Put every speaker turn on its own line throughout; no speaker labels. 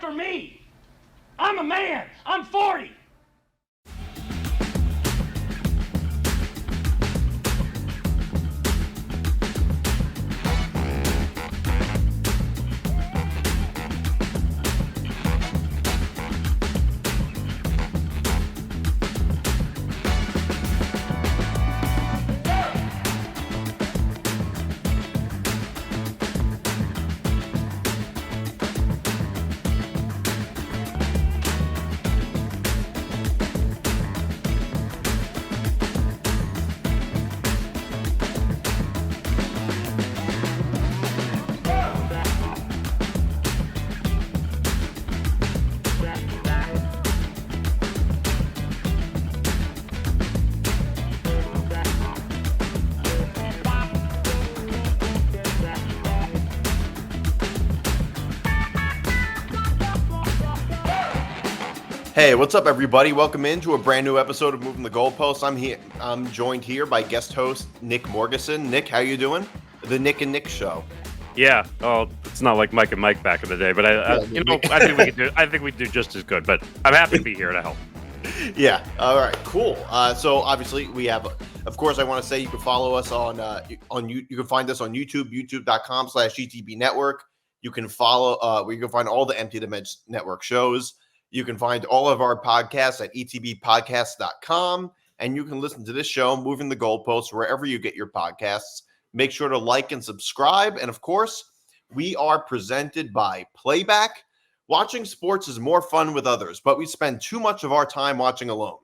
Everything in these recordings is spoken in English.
after me. I'm a man. I'm 40.
Hey, what's up, everybody? Welcome into a brand new episode of Moving the Goalposts. I'm joined here by guest host Nick Morgeson. Nick, how you doing? The Nick and Nick Show.
Yeah. Oh, it's not like Mike and Mike back in the day, but I think we do just as good. But I'm happy to be here to help.
Yeah. All right. Cool. So obviously we have, of course, I want to say you can follow us on you can find us on YouTube, youtube.com/GTB Network. You can follow where you can find all the Empty the Meds Network shows. You can find all of our podcasts at etbpodcast.com, and you can listen to this show, Moving the Goalposts, wherever you get your podcasts. Make sure to like and subscribe. And of course, we are presented by Playback. Watching sports is more fun with others, but we spend too much of our time watching alone.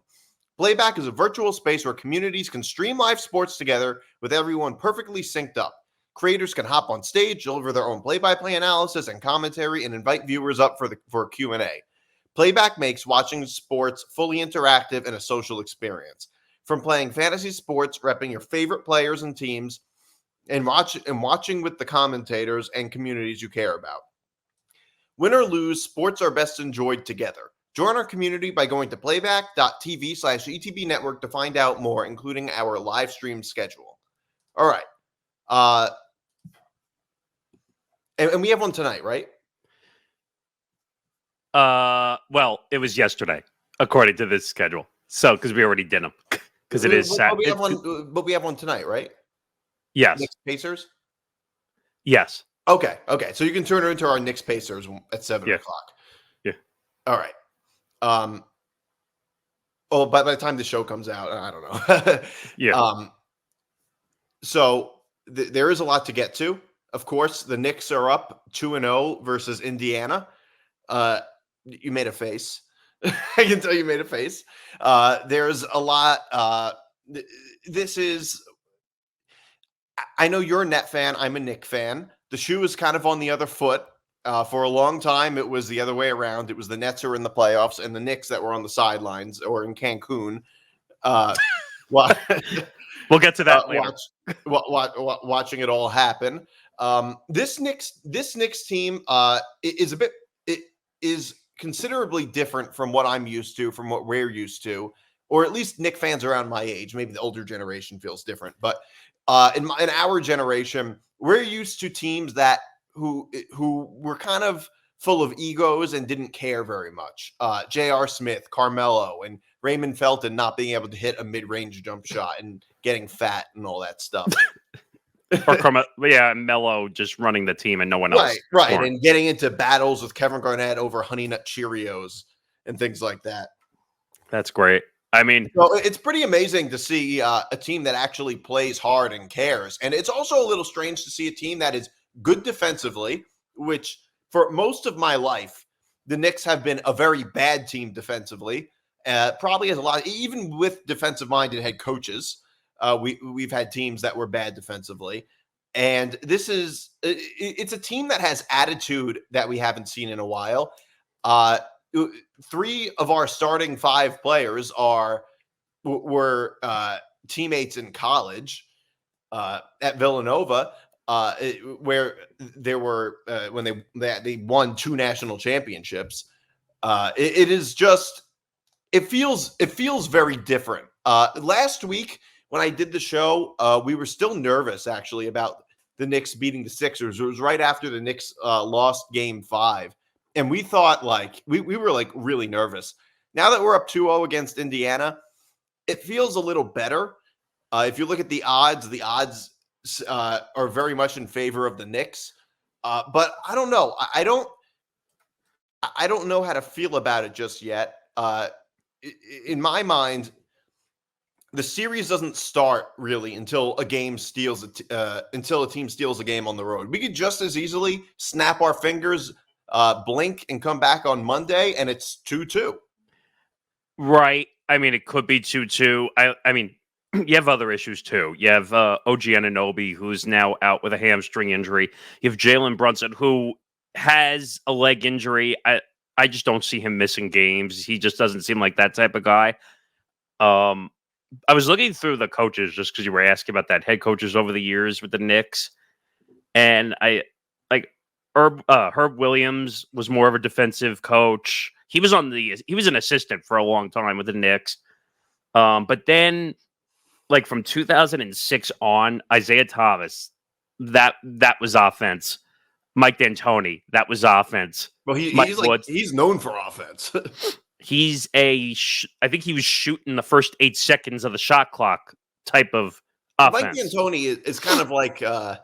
Playback is a virtual space where communities can stream live sports together with everyone perfectly synced up. Creators can hop on stage, deliver their own play-by-play analysis and commentary, and invite viewers up for a Q&A. Playback makes watching sports fully interactive and a social experience. From playing fantasy sports, repping your favorite players and teams, and watching with the commentators and communities you care about. Win or lose, sports are best enjoyed together. Join our community by going to playback.tv/ETB Network to find out more, including our live stream schedule. All right. And we have one tonight, right?
Well, it was yesterday, according to this schedule. So, because we already did them, because it is Saturday.
But we have one tonight, right?
Yes.
Knicks Pacers?
Yes.
Okay. So you can turn it into our Knicks Pacers at 7 o'clock.
Yeah.
All right. Oh, by the time the show comes out, I don't know.
Yeah.
So there is a lot to get to. Of course, the Knicks are up 2-0 versus Indiana. You made a face. I can tell you made a face. There's a lot. I know you're a Net fan. I'm a Knick fan. The shoe is kind of on the other foot. For a long time, it was the other way around. It was the Nets who were in the playoffs and the Knicks that were on the sidelines or in Cancun.
We'll get to that later.
Watching it all happen. This Knicks team is considerably different from what I'm used to, from what we're used to, or at least Knicks fans around my age. Maybe the older generation feels different, but in our generation, we're used to teams that who were kind of full of egos and didn't care very much. J.R. Smith, Carmelo, and Raymond Felton not being able to hit a mid-range jump shot and getting fat and all that stuff.
Or Melo just running the team and no one else.
Right. And getting into battles with Kevin Garnett over Honey Nut Cheerios and things like that.
That's great. I mean,
so it's pretty amazing to see a team that actually plays hard and cares. And it's also a little strange to see a team that is good defensively, which for most of my life, the Knicks have been a very bad team defensively. Probably has a lot, even with defensive-minded head coaches. We've had teams that were bad defensively, and it's a team that has attitude that we haven't seen in a while. 3 of our starting 5 players were teammates in college at Villanova, where there were when they won 2 national championships. It feels very different. Last week, when I did the show, we were still nervous, actually, about the Knicks beating the Sixers. It was right after the Knicks lost Game 5. and we thought like we were like really nervous. Now that we're up 2-0 against Indiana, it feels a little better. If you look at the odds are very much in favor of the Knicks. But I don't know. I don't know how to feel about it just yet. In my mind, the series doesn't start really until a team steals a game on the road. We could just as easily snap our fingers, blink, and come back on Monday, and it's 2-2.
Right. I mean, it could be 2-2. I mean, you have other issues too. You have OG Anunoby, who's now out with a hamstring injury. You have Jalen Brunson, who has a leg injury. I just don't see him missing games. He just doesn't seem like that type of guy. I was looking through the coaches just because you were asking about that, head coaches over the years with the Knicks, and I like Herb Williams was more of a defensive coach. He was an assistant for a long time with the Knicks. But then like from 2006 on, Isaiah Thomas, that was offense. Mike D'Antoni, that was offense.
Well, he's known for offense.
I think he was shooting the first 8 seconds of the shot clock type of offense.
Mike D'Antoni is kind of like, I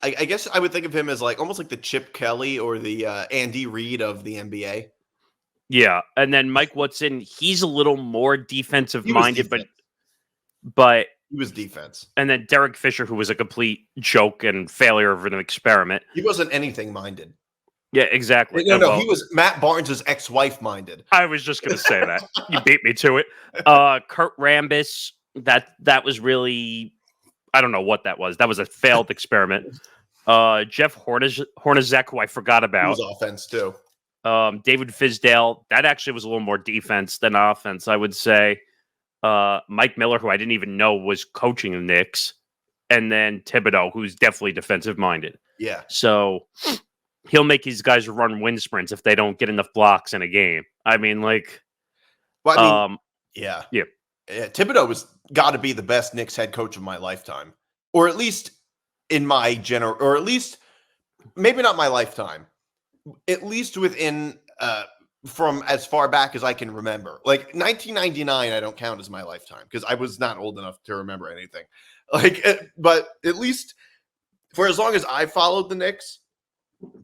guess I would think of him as like almost like the Chip Kelly or the Andy Reid of the NBA.
Yeah, and then Mike Woodson, he's a little more defensive minded, but
he was defense.
And then Derek Fisher, who was a complete joke and failure of an experiment.
He wasn't anything minded.
Yeah, exactly.
No, he was Matt Barnes' ex-wife minded.
I was just going to say that. You beat me to it. Kurt Rambis, that was really, I don't know what that was. That was a failed experiment. Jeff Hornacek, who I forgot about.
He was offense too.
David Fizdale, that actually was a little more defense than offense, I would say. Mike Miller, who I didn't even know was coaching the Knicks. And then Thibodeau, who's definitely defensive-minded.
Yeah.
So he'll make these guys run wind sprints if they don't get enough blocks in a game. I mean, like...
yeah. Thibodeau was got to be the best Knicks head coach of my lifetime. Or at least in my or at least, maybe not my lifetime. At least within... from as far back as I can remember. Like 1999, I don't count as my lifetime because I was not old enough to remember anything. But at least for as long as I followed the Knicks,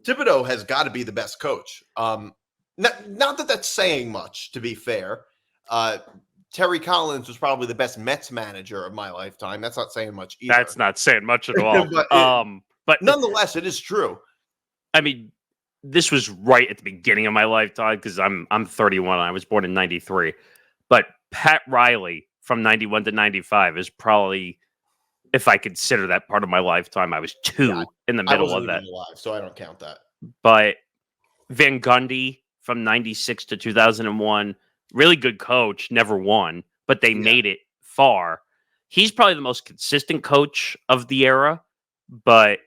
Thibodeau has got to be the best coach. Not that that's saying much, to be fair. Terry Collins was probably the best Mets manager of my lifetime. That's not saying much either.
That's not saying much at all.
but nonetheless, it is true.
I mean, this was right at the beginning of my lifetime because I'm 31. I was born in 93. But Pat Riley from 91 to 95 is probably, if I consider that part of my lifetime, I was 2 in the middle of that.
Alive, so I don't count that.
But Van Gundy from 96 to 2001, really good coach, never won, but they made it far. He's probably the most consistent coach of the era, but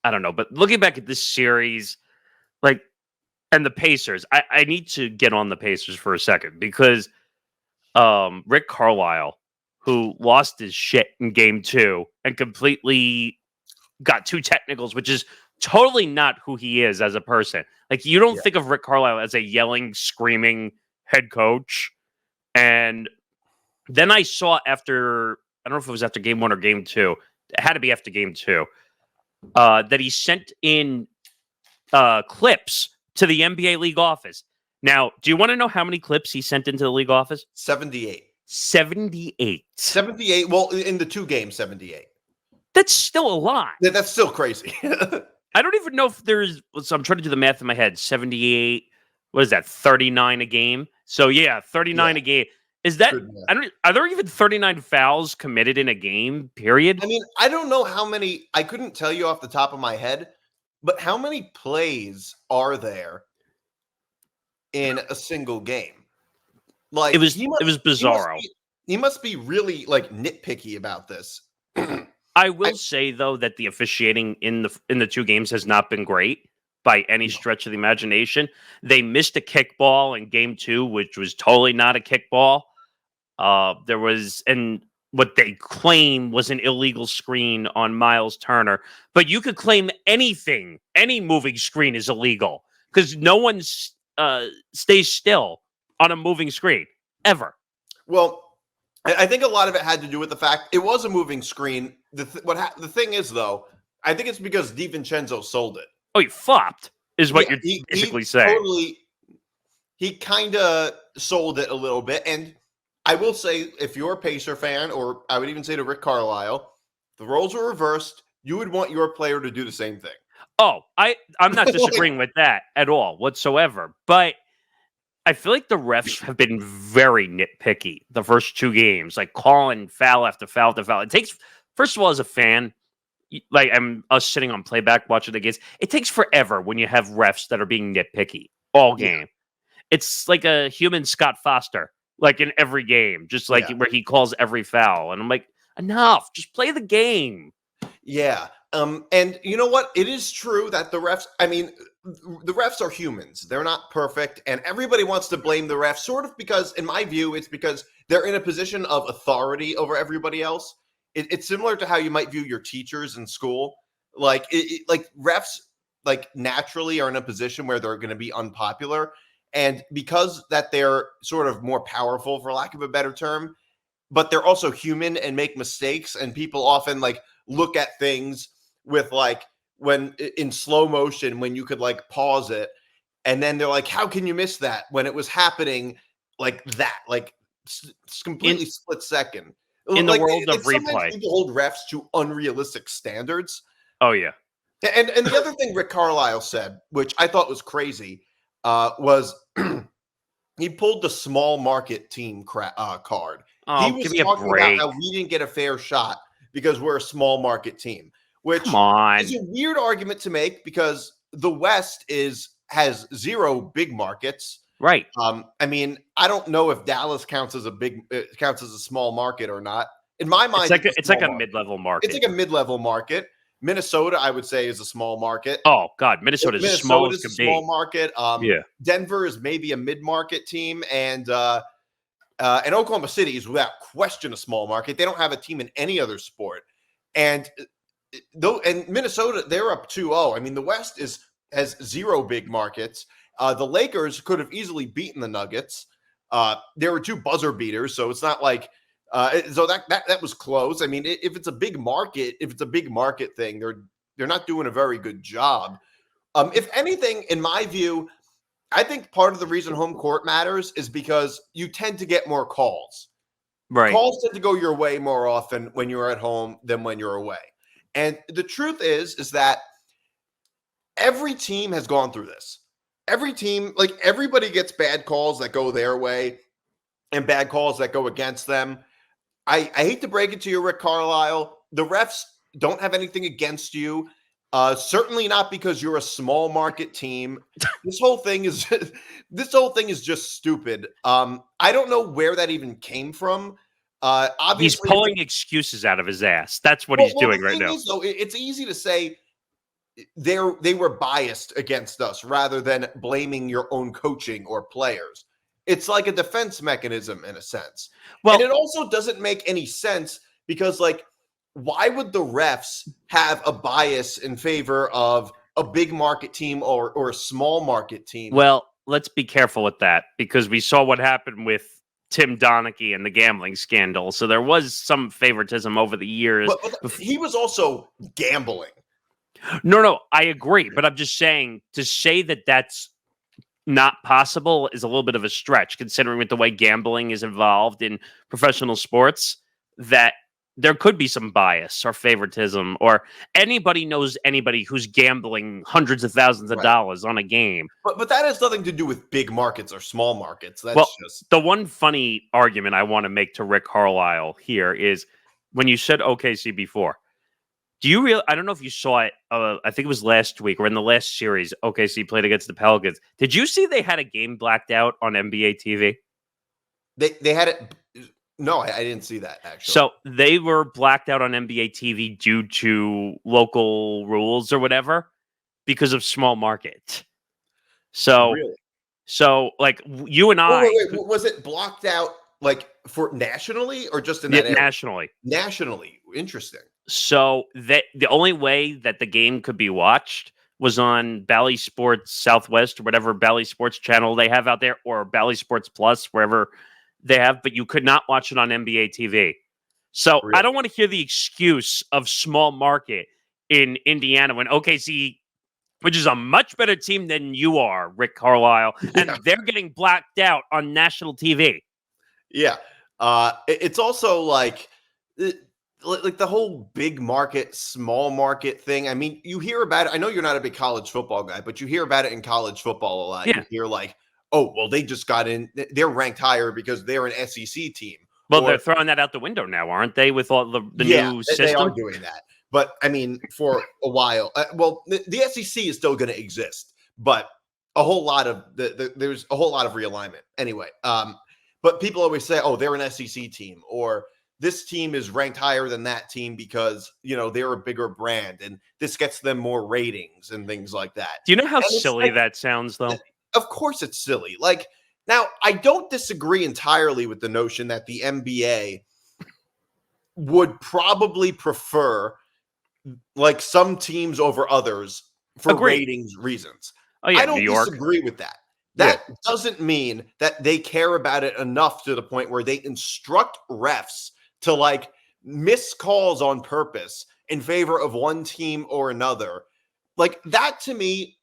I don't know. But looking back at this series, like, and the Pacers, I need to get on the Pacers for a second because Rick Carlisle, who lost his shit in game 2 and completely got 2 technicals, which is totally not who he is as a person. Like, you don't think of Rick Carlisle as a yelling, screaming head coach. And then I saw after, I don't know if it was after game 1 or game 2, it had to be after game 2, that he sent in clips to the NBA league office. Now, do you want to know how many clips he sent into the league office?
78.
78.
78. Well, in the 2 games, 78.
That's still a lot.
That's still crazy.
I don't even know if there's... So I'm trying to do the math in my head. 78. What is that? 39 a game. So yeah, 39 a game. Is that... Are there even 39 fouls committed in a game, period?
I mean, I don't know how many... I couldn't tell you off the top of my head, but how many plays are there in a single game? Like,
it was bizarro.
He must be really like nitpicky about this.
I will say though that the officiating in the 2 games has not been great by any stretch of the imagination. They missed a kickball in game 2, which was totally not a kickball. There was, and what they claim was an illegal screen on Miles Turner, but you could claim anything. Any moving screen is illegal. because no one stays still on a moving screen ever.
Well, I think a lot of it had to do with the fact it was a moving screen. The thing is, though, I think it's because DiVincenzo sold it.
Oh, he flopped, is what you're basically saying.
Totally, he kind of sold it a little bit. And I will say, if you're a Pacer fan, or I would even say to Rick Carlisle, the roles were reversed. You would want your player to do the same thing.
Oh, I'm not disagreeing with that at all whatsoever. But I feel like the refs have been very nitpicky the first 2 games, like calling foul after foul after foul. It takes, first of all, as a fan, like I'm us sitting on playback watching the games, it takes forever when you have refs that are being nitpicky all game. Yeah. It's like a human Scott Foster, like in every game, just like where he calls every foul. And I'm like, enough, just play the game.
Yeah. And you know what? It is true that the refs, the refs are humans. They're not perfect. And everybody wants to blame the refs, sort of because, in my view, it's because they're in a position of authority over everybody else. It's similar to how you might view your teachers in school. Like, like refs, like naturally are in a position where they're going to be unpopular. And because that they're sort of more powerful, for lack of a better term, but they're also human and make mistakes. And people often like look at things with like when in slow motion, when you could like pause it. And then they're like, how can you miss that when it was happening like that? Like completely split second.
In the world of replay.
People hold refs to unrealistic standards.
Oh, yeah.
And the other thing Rick Carlisle said, which I thought was crazy, was he pulled the small market team card.
Oh,
he was
give me a
talking
break.
about how we didn't get a fair shot because we're a small market team, which
Come on.
is a weird argument to make because the West has 0 big markets.
Right.
I don't know if Dallas counts as a small market or not. In my mind,
it's like a mid-level market.
It's like a mid-level market. Minnesota, I would say, is a small market.
Oh God, Minnesota's as small as can be.
Small market. Denver is maybe a mid-market team, and Oklahoma City is without question a small market. They don't have a team in any other sport, and Minnesota, they're up 2-0. I mean, the West has 0 big markets. The Lakers could have easily beaten the Nuggets. There were 2 buzzer beaters, so it's not like so that was close. I mean, if it's a big market thing, they're not doing a very good job. If anything, in my view, I think part of the reason home court matters is because you tend to get more calls.
Right.
Calls tend to go your way more often when you're at home than when you're away. And the truth is that every team has gone through this. Every team, like everybody gets bad calls that go their way and bad calls that go against them. I hate to break it to you, Rick Carlisle. The refs don't have anything against you. Certainly not because you're a small market team. This whole thing is just stupid. I don't know where that even came from. Obviously,
he's pulling excuses out of his ass. That's what he's doing right now.
Though, it's easy to say they were biased against us rather than blaming your own coaching or players. It's like a defense mechanism in a sense. Well, and it also doesn't make any sense because, like, why would the refs have a bias in favor of a big market team or a small market team?
Well, let's be careful with that because we saw what happened with Tim Donaghy and the gambling scandal. So there was some favoritism over the years.
But he was also gambling.
No, I agree. But I'm just saying to say that that's not possible is a little bit of a stretch, considering with the way gambling is involved in professional sports, that there could be some bias or favoritism, or anybody knows anybody who's gambling hundreds of thousands of dollars on a game.
But that has nothing to do with big markets or small markets. That's just
the one funny argument I want to make to Rick Carlisle here is when you said OKC before. Do you I don't know if you saw it. I think it was last week or in the last series. OKC played against the Pelicans. Did you see they had a game blacked out on NBA TV?
They had it. No, I didn't see that actually.
So they were blacked out on NBA TV due to local rules or whatever because of small market. So,
really?
So like you and I,
wait. Was it blocked out like for nationally or just in that area?
Nationally?
Nationally, interesting.
So that the only way that the game could be watched was on Bally Sports Southwest or whatever Bally Sports channel they have out there, or Bally Sports Plus, wherever they have, but you could not watch it on NBA TV. So
Really?
I don't want to hear the excuse of small market in Indiana when OKC, which is a much better team than you are, Rick Carlisle, and they're getting blacked out on national TV.
Yeah. It's also like the whole big market, small market thing. I mean, you hear about it. I know you're not a big college football guy, but you hear about it in college football a lot.
Yeah.
You hear like, oh, well, they just got in. They're ranked higher because they're an SEC team.
Well, they're throwing that out the window now, aren't they, with all the new system?
They are doing that. But, I mean, for a while, the SEC is still going to exist, but a whole lot of there's a whole lot of realignment anyway. But people always say, oh, they're an SEC team, or this team is ranked higher than that team because, they're a bigger brand and this gets them more ratings and things like that.
Do you know how silly that sounds, though?
Of course it's silly. Like, now, I don't disagree entirely with the notion that the NBA would probably prefer like some teams over others for ratings reasons.
Oh, yeah,
I don't disagree with that. That doesn't mean that they care about it enough to the point where they instruct refs to like miss calls on purpose in favor of one team or another. Like, that to me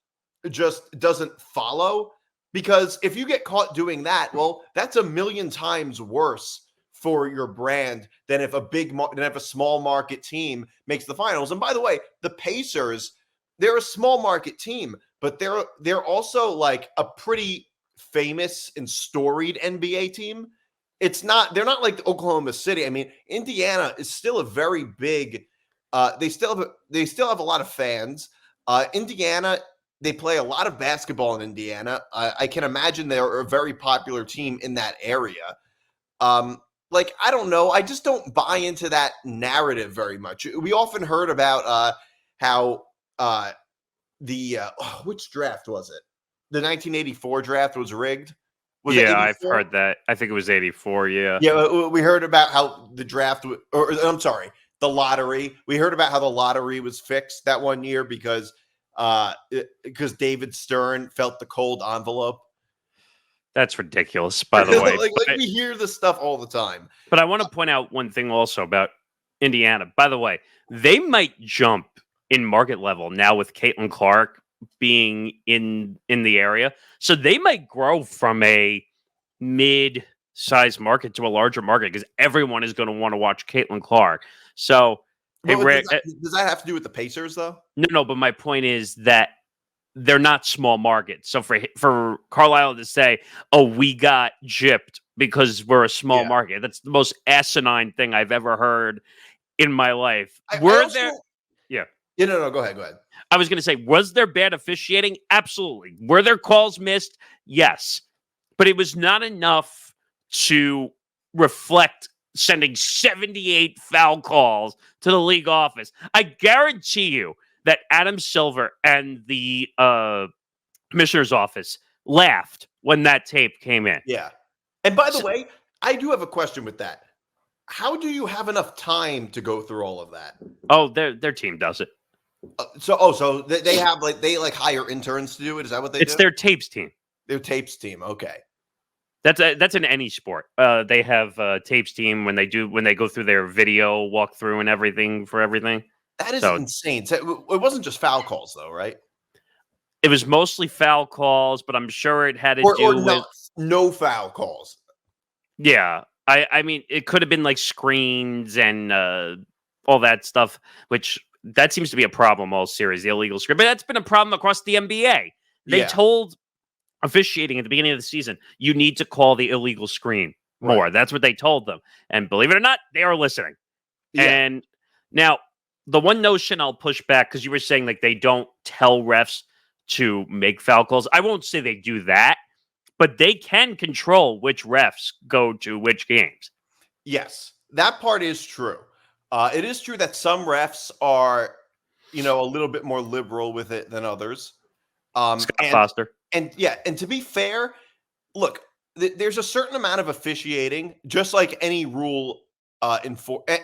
just doesn't follow, because if you get caught doing that, well, that's a million times worse for your brand than if a small market team makes the finals. And by the way, the Pacers, they're a small market team, but they're also like a pretty famous and storied NBA team. They're not like Oklahoma City. I mean, Indiana is still a very big, they still have a lot of fans. Indiana, they play a lot of basketball in Indiana. I can imagine they're a very popular team in that area. Like, I don't know. I just don't buy into that narrative very much. We often heard about how which draft was it? The 1984 draft was rigged.
I've heard that. I think it was 84. Yeah.
Yeah. We heard about how the draft, the lottery. We heard about how the lottery was fixed that one year because David Stern felt the cold envelope.
That's ridiculous, by the way.
We hear this stuff all the time.
But I want to point out one thing also about Indiana. By the way, they might jump in market level now with Caitlin Clark being in the area. So they might grow from a mid-sized market to a larger market because everyone is going to want to watch Caitlin Clark. So,
does that have to do with the Pacers, though?
No, but my point is that they're not small markets. So for Carlisle to say, oh, we got gypped because we're a small market, that's the most asinine thing I've ever heard in my life.
No, go ahead.
I was going to say, was there bad officiating? Absolutely. Were there calls missed? Yes. But it was not enough to reflect sending 78 foul calls to the league office. I guarantee you that Adam Silver and the commissioner's office laughed when that tape came in.
Yeah. And by the way, I do have a question with that. How do you have enough time to go through all of that?
Oh, their team does it.
So they have they hire interns to do it. Is that what they do?
It's their tapes team.
Their tapes team. Okay.
That's in any sport. They have a tapes team when they go through their video walkthrough and everything for everything.
That is insane. So it wasn't just foul calls though, right?
It was mostly foul calls, but I'm sure it had to do with
no foul calls.
Yeah. I mean, it could have been like screens and all that stuff, which that seems to be a problem all series, the illegal screen. But that's been a problem across the NBA. They told officiating at the beginning of the season, you need to call the illegal screen more. Right. That's what they told them. And believe it or not, they are listening. Yeah. And now, the one notion I'll push back, because you were saying like they don't tell refs to make foul calls. I won't say they do that, but they can control which refs go to which games.
Yes, that part is true. It is true that some refs are, a little bit more liberal with it than others.
Scott Foster.
And to be fair, look, there's a certain amount of officiating, just like any rule,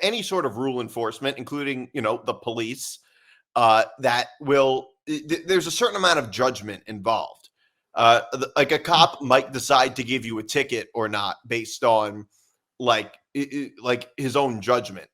any sort of rule enforcement, including, the police, that will there's a certain amount of judgment involved. Like a cop might decide to give you a ticket or not based on like his own judgment.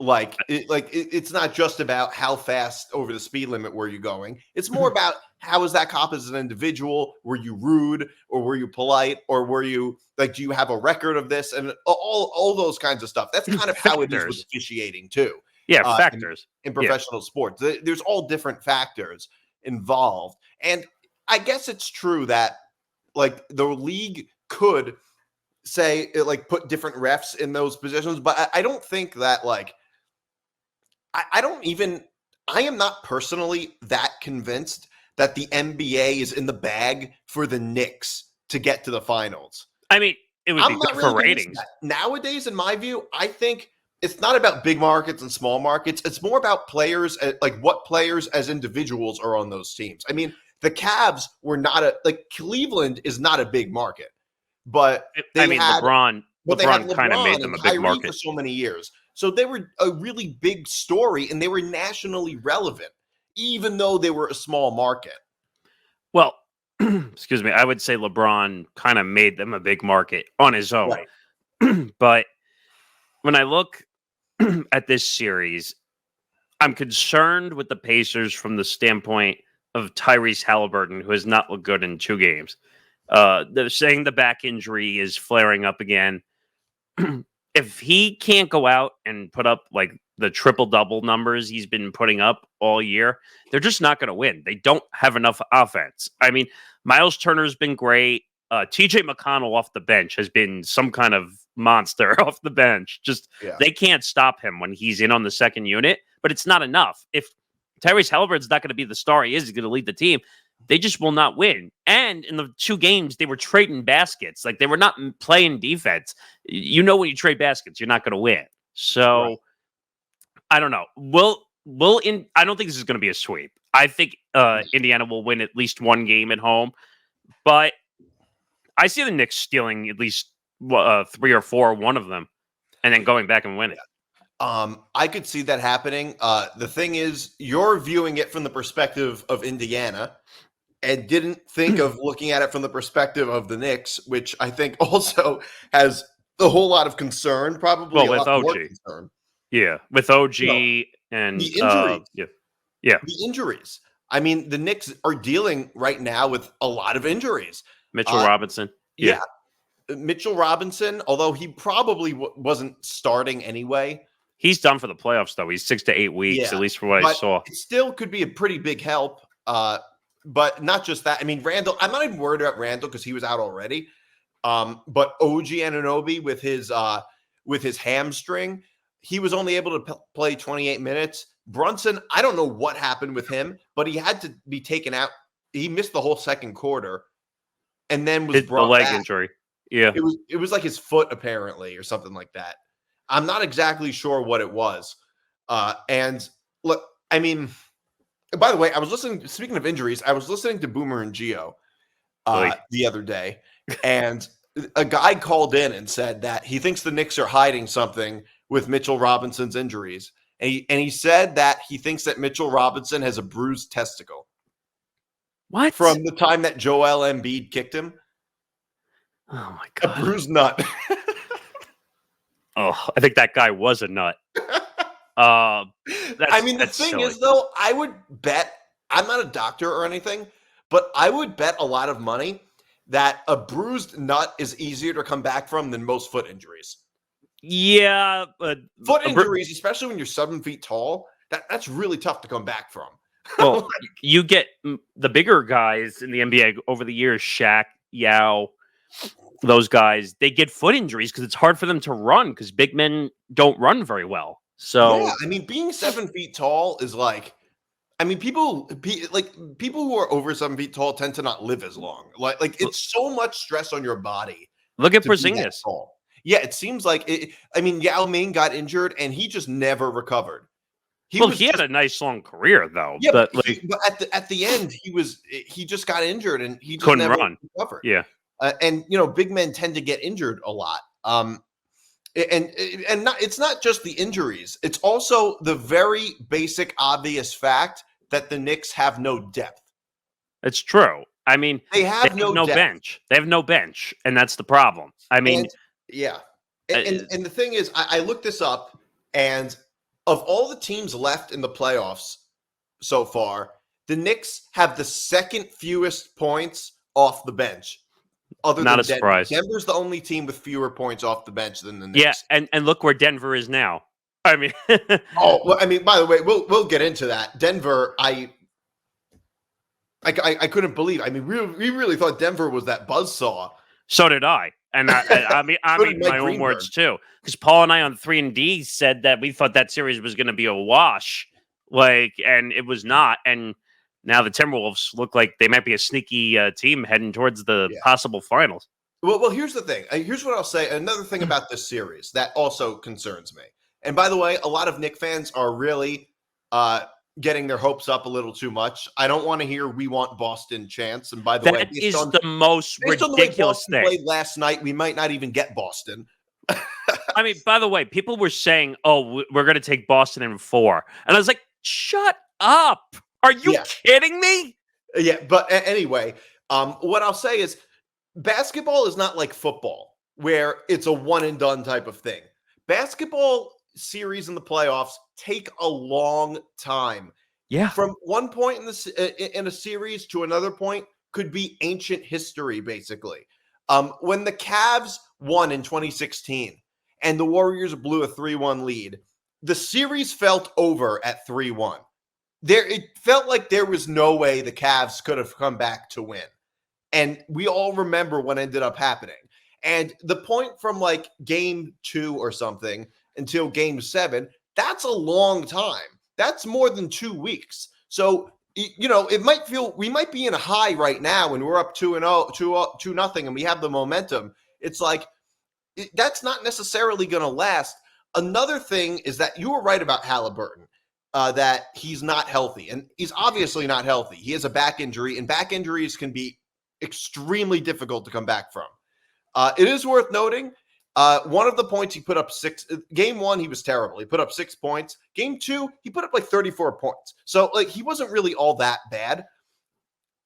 It's not just about how fast over the speed limit were you going. It's more about how is that cop as an individual? Were you rude or were you polite or were you like, do you have a record of this? And all those kinds of stuff. That's kind of how it is with officiating too.
Yeah, factors.
In professional sports. There's all different factors involved. And I guess it's true that like the league could say like put different refs in those positions, but I don't think that like I am not personally that convinced that the NBA is in the bag for the Knicks to get to the finals.
I mean, it would be good for ratings.
Nowadays, in my view, I think it's not about big markets and small markets. It's more about players, like what players as individuals are on those teams. I mean, the Cavs were not Cleveland is not a big market, but
LeBron kind of made them a big market
for so many years. So they were a really big story and they were nationally relevant, even though they were a small market.
Well, excuse me, I would say LeBron kind of made them a big market on his own. Right. But when I look at this series, I'm concerned with the Pacers from the standpoint of Tyrese Halliburton, who has not looked good in 2 games. They're saying the back injury is flaring up again. If he can't go out and put up like the triple-double numbers he's been putting up all year, they're just not going to win. They don't have enough offense. I mean, Miles Turner's been great. TJ McConnell off the bench has been some kind of monster off the bench. They can't stop him when he's in on the second unit, but it's not enough. If Tyrese Halliburton's not going to be the star he is, he's going to lead the team. They just will not win. And in the 2 games, they were trading baskets. Like, they were not playing defense. You know, when you trade baskets, you're not going to win. So, right. I don't know. I don't think this is going to be a sweep. I think Indiana will win at least 1 game at home. But I see the Knicks stealing at least 3 or 4, one of them, and then going back and winning.
I could see that happening. The thing is, you're viewing it from the perspective of Indiana and didn't think of looking at it from the perspective of the Knicks, which I think also has a whole lot of concern, probably
with OG.
More concern.
Yeah, with OG and
the injuries.
Yeah.
The injuries. I mean, the Knicks are dealing right now with a lot of injuries.
Mitchell Robinson.
Yeah. Mitchell Robinson, although he probably wasn't starting anyway.
He's done for the playoffs, though. He's 6 to 8 weeks, at least from what I saw.
It still could be a pretty big help. But not just that. I mean, Randall, I'm not even worried about Randall because he was out already. But OG Anunoby with his hamstring, he was only able to play 28 minutes. Brunson, I don't know what happened with him, but he had to be taken out. He missed the whole second quarter and then was brought back. The leg
injury. Yeah.
It was like his foot, apparently, or something like that. I'm not exactly sure what it was. And look, I mean, by the way, speaking of injuries, I was listening to Boomer and Gio the other day, and a guy called in and said that he thinks the Knicks are hiding something with Mitchell Robinson's injuries. And he said that he thinks that Mitchell Robinson has a bruised testicle.
What?
From the time that Joel Embiid kicked him.
Oh, my God.
A bruised nut.
Oh, I think that guy was a nut.
The thing
silly.
is, though, I would bet, I'm not a doctor or anything, but I would bet a lot of money that a bruised nut is easier to come back from than most foot injuries.
Yeah.
Foot injuries, especially when you're 7 feet tall, that's really tough to come back from.
Well, you get the bigger guys in the NBA over the years, Shaq, Yao, those guys, they get foot injuries because it's hard for them to run because big men don't run very well. So,
yeah, I mean, being 7 feet tall is like, I mean, people who are over 7 feet tall tend to not live as long. Like it's so much stress on your body.
Look at Porzingis.
Yeah, it seems like it. I mean, Yao Ming got injured and he just never recovered.
He had a nice long career though.
Yeah, but at the end, he just got injured and he just
couldn't
never
run.
recovered.
Yeah,
and big men tend to get injured a lot. And it's not just the injuries; it's also the very basic, obvious fact that the Knicks have no depth.
It's true. I mean,
They have no depth.
bench. They have no bench, and that's the problem. I mean,
and the thing is, I looked this up, and of all the teams left in the playoffs so far, the Knicks have the second fewest points off the bench. Other
not
than
a surprise.
Denver's the only team with fewer points off the bench than the Knicks.
Yeah, and look where Denver is now. I mean,
by the way, we'll get into that. Denver, I couldn't believe. I mean, we really thought Denver was that buzzsaw.
So did I. And I mean my own words too. Because Paul and I on 3 and D said that we thought that series was going to be a wash, and it was not. And now the Timberwolves look like they might be a sneaky team heading towards the possible finals.
Well, here's the thing. Here's what I'll say. Another thing about this series that also concerns me. And by the way, a lot of Knicks fans are really getting their hopes up a little too much. I don't want to hear "we want Boston" chants. And by the way,
that is the most ridiculous thing.
Played last night, we might not even get Boston.
I mean, by the way, people were saying, "Oh, we're going to take Boston in 4," and I was like, "Shut up! Are you kidding me?"
Yeah, but anyway, what I'll say is, basketball is not like football, where it's a one and done type of thing. Basketball series in the playoffs take a long time.
Yeah,
from one point in a series to another point could be ancient history, basically. When the Cavs won in 2016 and the Warriors blew a 3-1 lead, the series felt over at 3-1. It felt like there was no way the Cavs could have come back to win. And we all remember what ended up happening. And the point from like game 2 or something until game 7, that's a long time. That's more than 2 weeks. So, it might feel we might be in a high right now and we're up 2-0 and we have the momentum. It's like that's not necessarily going to last. Another thing is that you were right about Halliburton, that he's not healthy, and he's obviously not healthy. He has a back injury, and back injuries can be extremely difficult to come back from. It is worth noting, one of the points he put up 6. Game 1, he was terrible. He put up 6 points. Game 2, he put up like 34 points. So he wasn't really all that bad.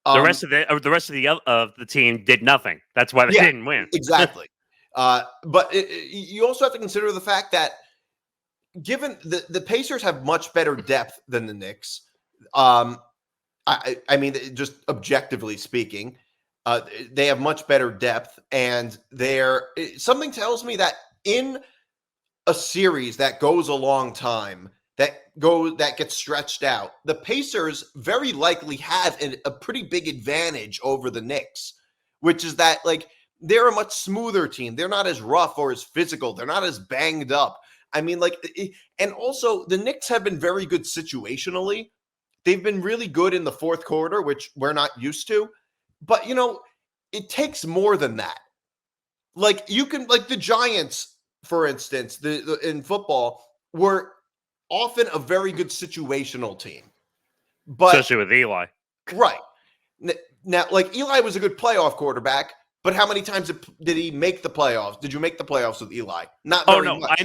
The rest of the team did nothing. That's why they didn't win.
Exactly. But you also have to consider the fact that given the Pacers have much better depth than the Knicks. I mean, just objectively speaking. They have much better depth, and something tells me that in a series that goes a long time, that gets stretched out, the Pacers very likely have a pretty big advantage over the Knicks, which is that they're a much smoother team. They're not as rough or as physical. They're not as banged up. I mean, and also the Knicks have been very good situationally. They've been really good in the fourth quarter, which we're not used to. But, it takes more than that. You can, the Giants, for instance, in football, were often a very good situational team. But,
especially with Eli.
Right. Now, Eli was a good playoff quarterback, but how many times did he make the playoffs? Did you make the playoffs with Eli? Not very much.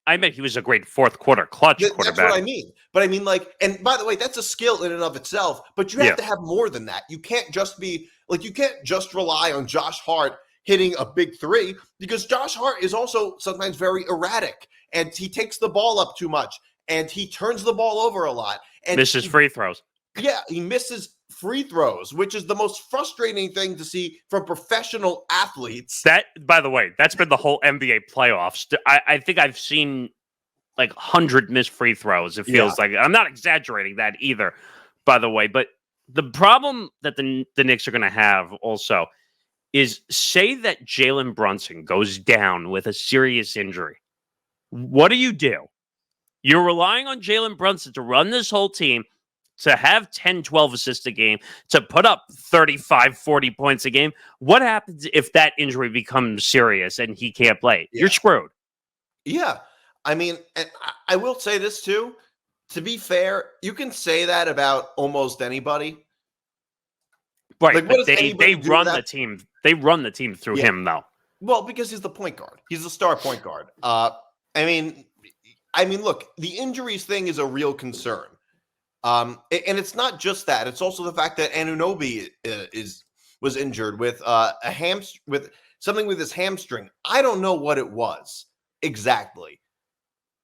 I meant he was a great fourth quarter clutch quarterback.
That's what I mean. But I mean, and by the way, that's a skill in and of itself, but you have to have more than that. You can't just be you can't just rely on Josh Hart hitting a big 3, because Josh Hart is also sometimes very erratic, and he takes the ball up too much, and he turns the ball over a lot. And
misses free throws. Yeah,
he misses free throws, which is the most frustrating thing to see from professional athletes.
That, by the way, that's been the whole NBA playoffs. I think I've seen 100 missed free throws. It feels like. I'm not exaggerating that either, by the way. But the problem that the Knicks are going to have also is, say that Jalen Brunson goes down with a serious injury. What do? You're relying on Jalen Brunson to run this whole team, to have 10, 12 assists a game, to put up 35, 40 points a game. What happens if that injury becomes serious and he can't play? You're screwed.
Yeah. I mean, and I will say this too. To be fair, you can say that about almost anybody.
Right, but they run the team. They run the team through him, though.
Well, because he's the point guard. He's the star point guard. I mean, look, the injuries thing is a real concern. And it's not just that; it's also the fact that Anunoby was injured with with something with his hamstring. I don't know what it was exactly.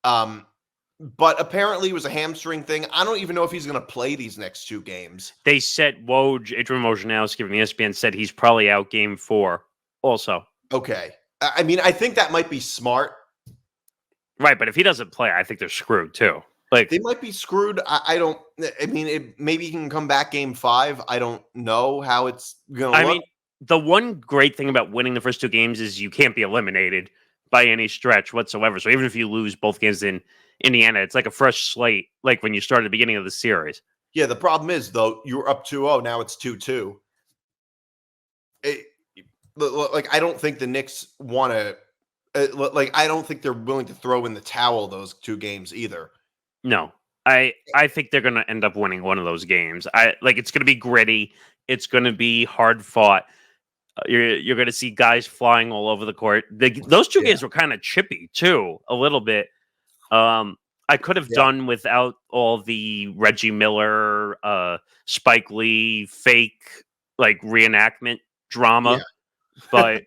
But apparently it was a hamstring thing. I don't even know if he's going to play these next 2 games.
They said Adrian Wojnarowski from ESPN said he's probably out game 4 also.
Okay. I mean, I think that might be smart.
Right, but if he doesn't play, I think they're screwed too. Like,
they might be screwed. I mean, maybe he can come back game 5. I don't know how it's going to look. I mean,
the one great thing about winning the first 2 games is you can't be eliminated by any stretch whatsoever. So even if you lose both games in Indiana, it's like a fresh slate, like when you start at the beginning of the series.
Yeah, the problem is, though, you were up 2-0. Now it's 2-2. Like, I don't think the Knicks want to I don't think they're willing to throw in the towel those 2 games either.
No, I think they're going to end up winning one of those games. It's going to be gritty. It's going to be hard fought. You're going to see guys flying all over the court. Those 2 games were kind of chippy too, a little bit. I could have done without all the Reggie Miller, Spike Lee fake like reenactment drama, but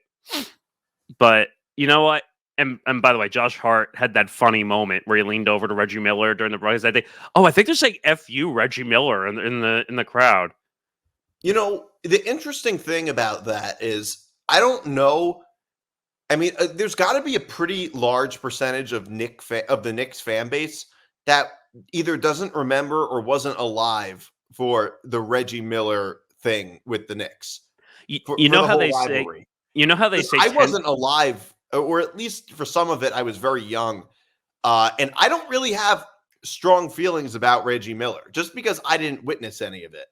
you know what? And by the way, Josh Hart had that funny moment where he leaned over to Reggie Miller during the broadcast that day. Oh, I think there's like "F Reggie Miller" in the crowd.
You know, the interesting thing about that is I don't know. I mean, there's got to be a pretty large percentage of the Knicks fan base that either doesn't remember or wasn't alive for the Reggie Miller thing with the Knicks.
You know how they say. You know how they say.
I wasn't alive, or at least for some of it, I was very young, and I don't really have strong feelings about Reggie Miller just because I didn't witness any of it.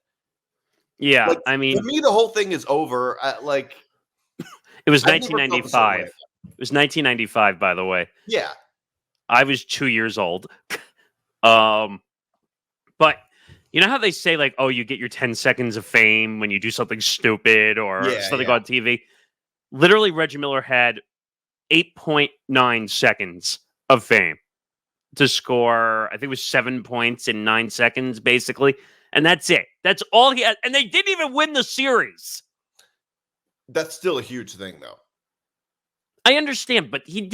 Yeah, I mean,
to me, the whole thing is over.
It was 1995. It was 1995, by the way.
Yeah.
I was 2 years old. But you know how they say, like, oh, you get your 10 seconds of fame when you do something stupid or something on TV? Literally, Reggie Miller had 8.9 seconds of fame to score, I think it was 7 points in 9 seconds, basically. And that's it. That's all he had. And they didn't even win the series.
That's still a huge thing, though.
I understand, but they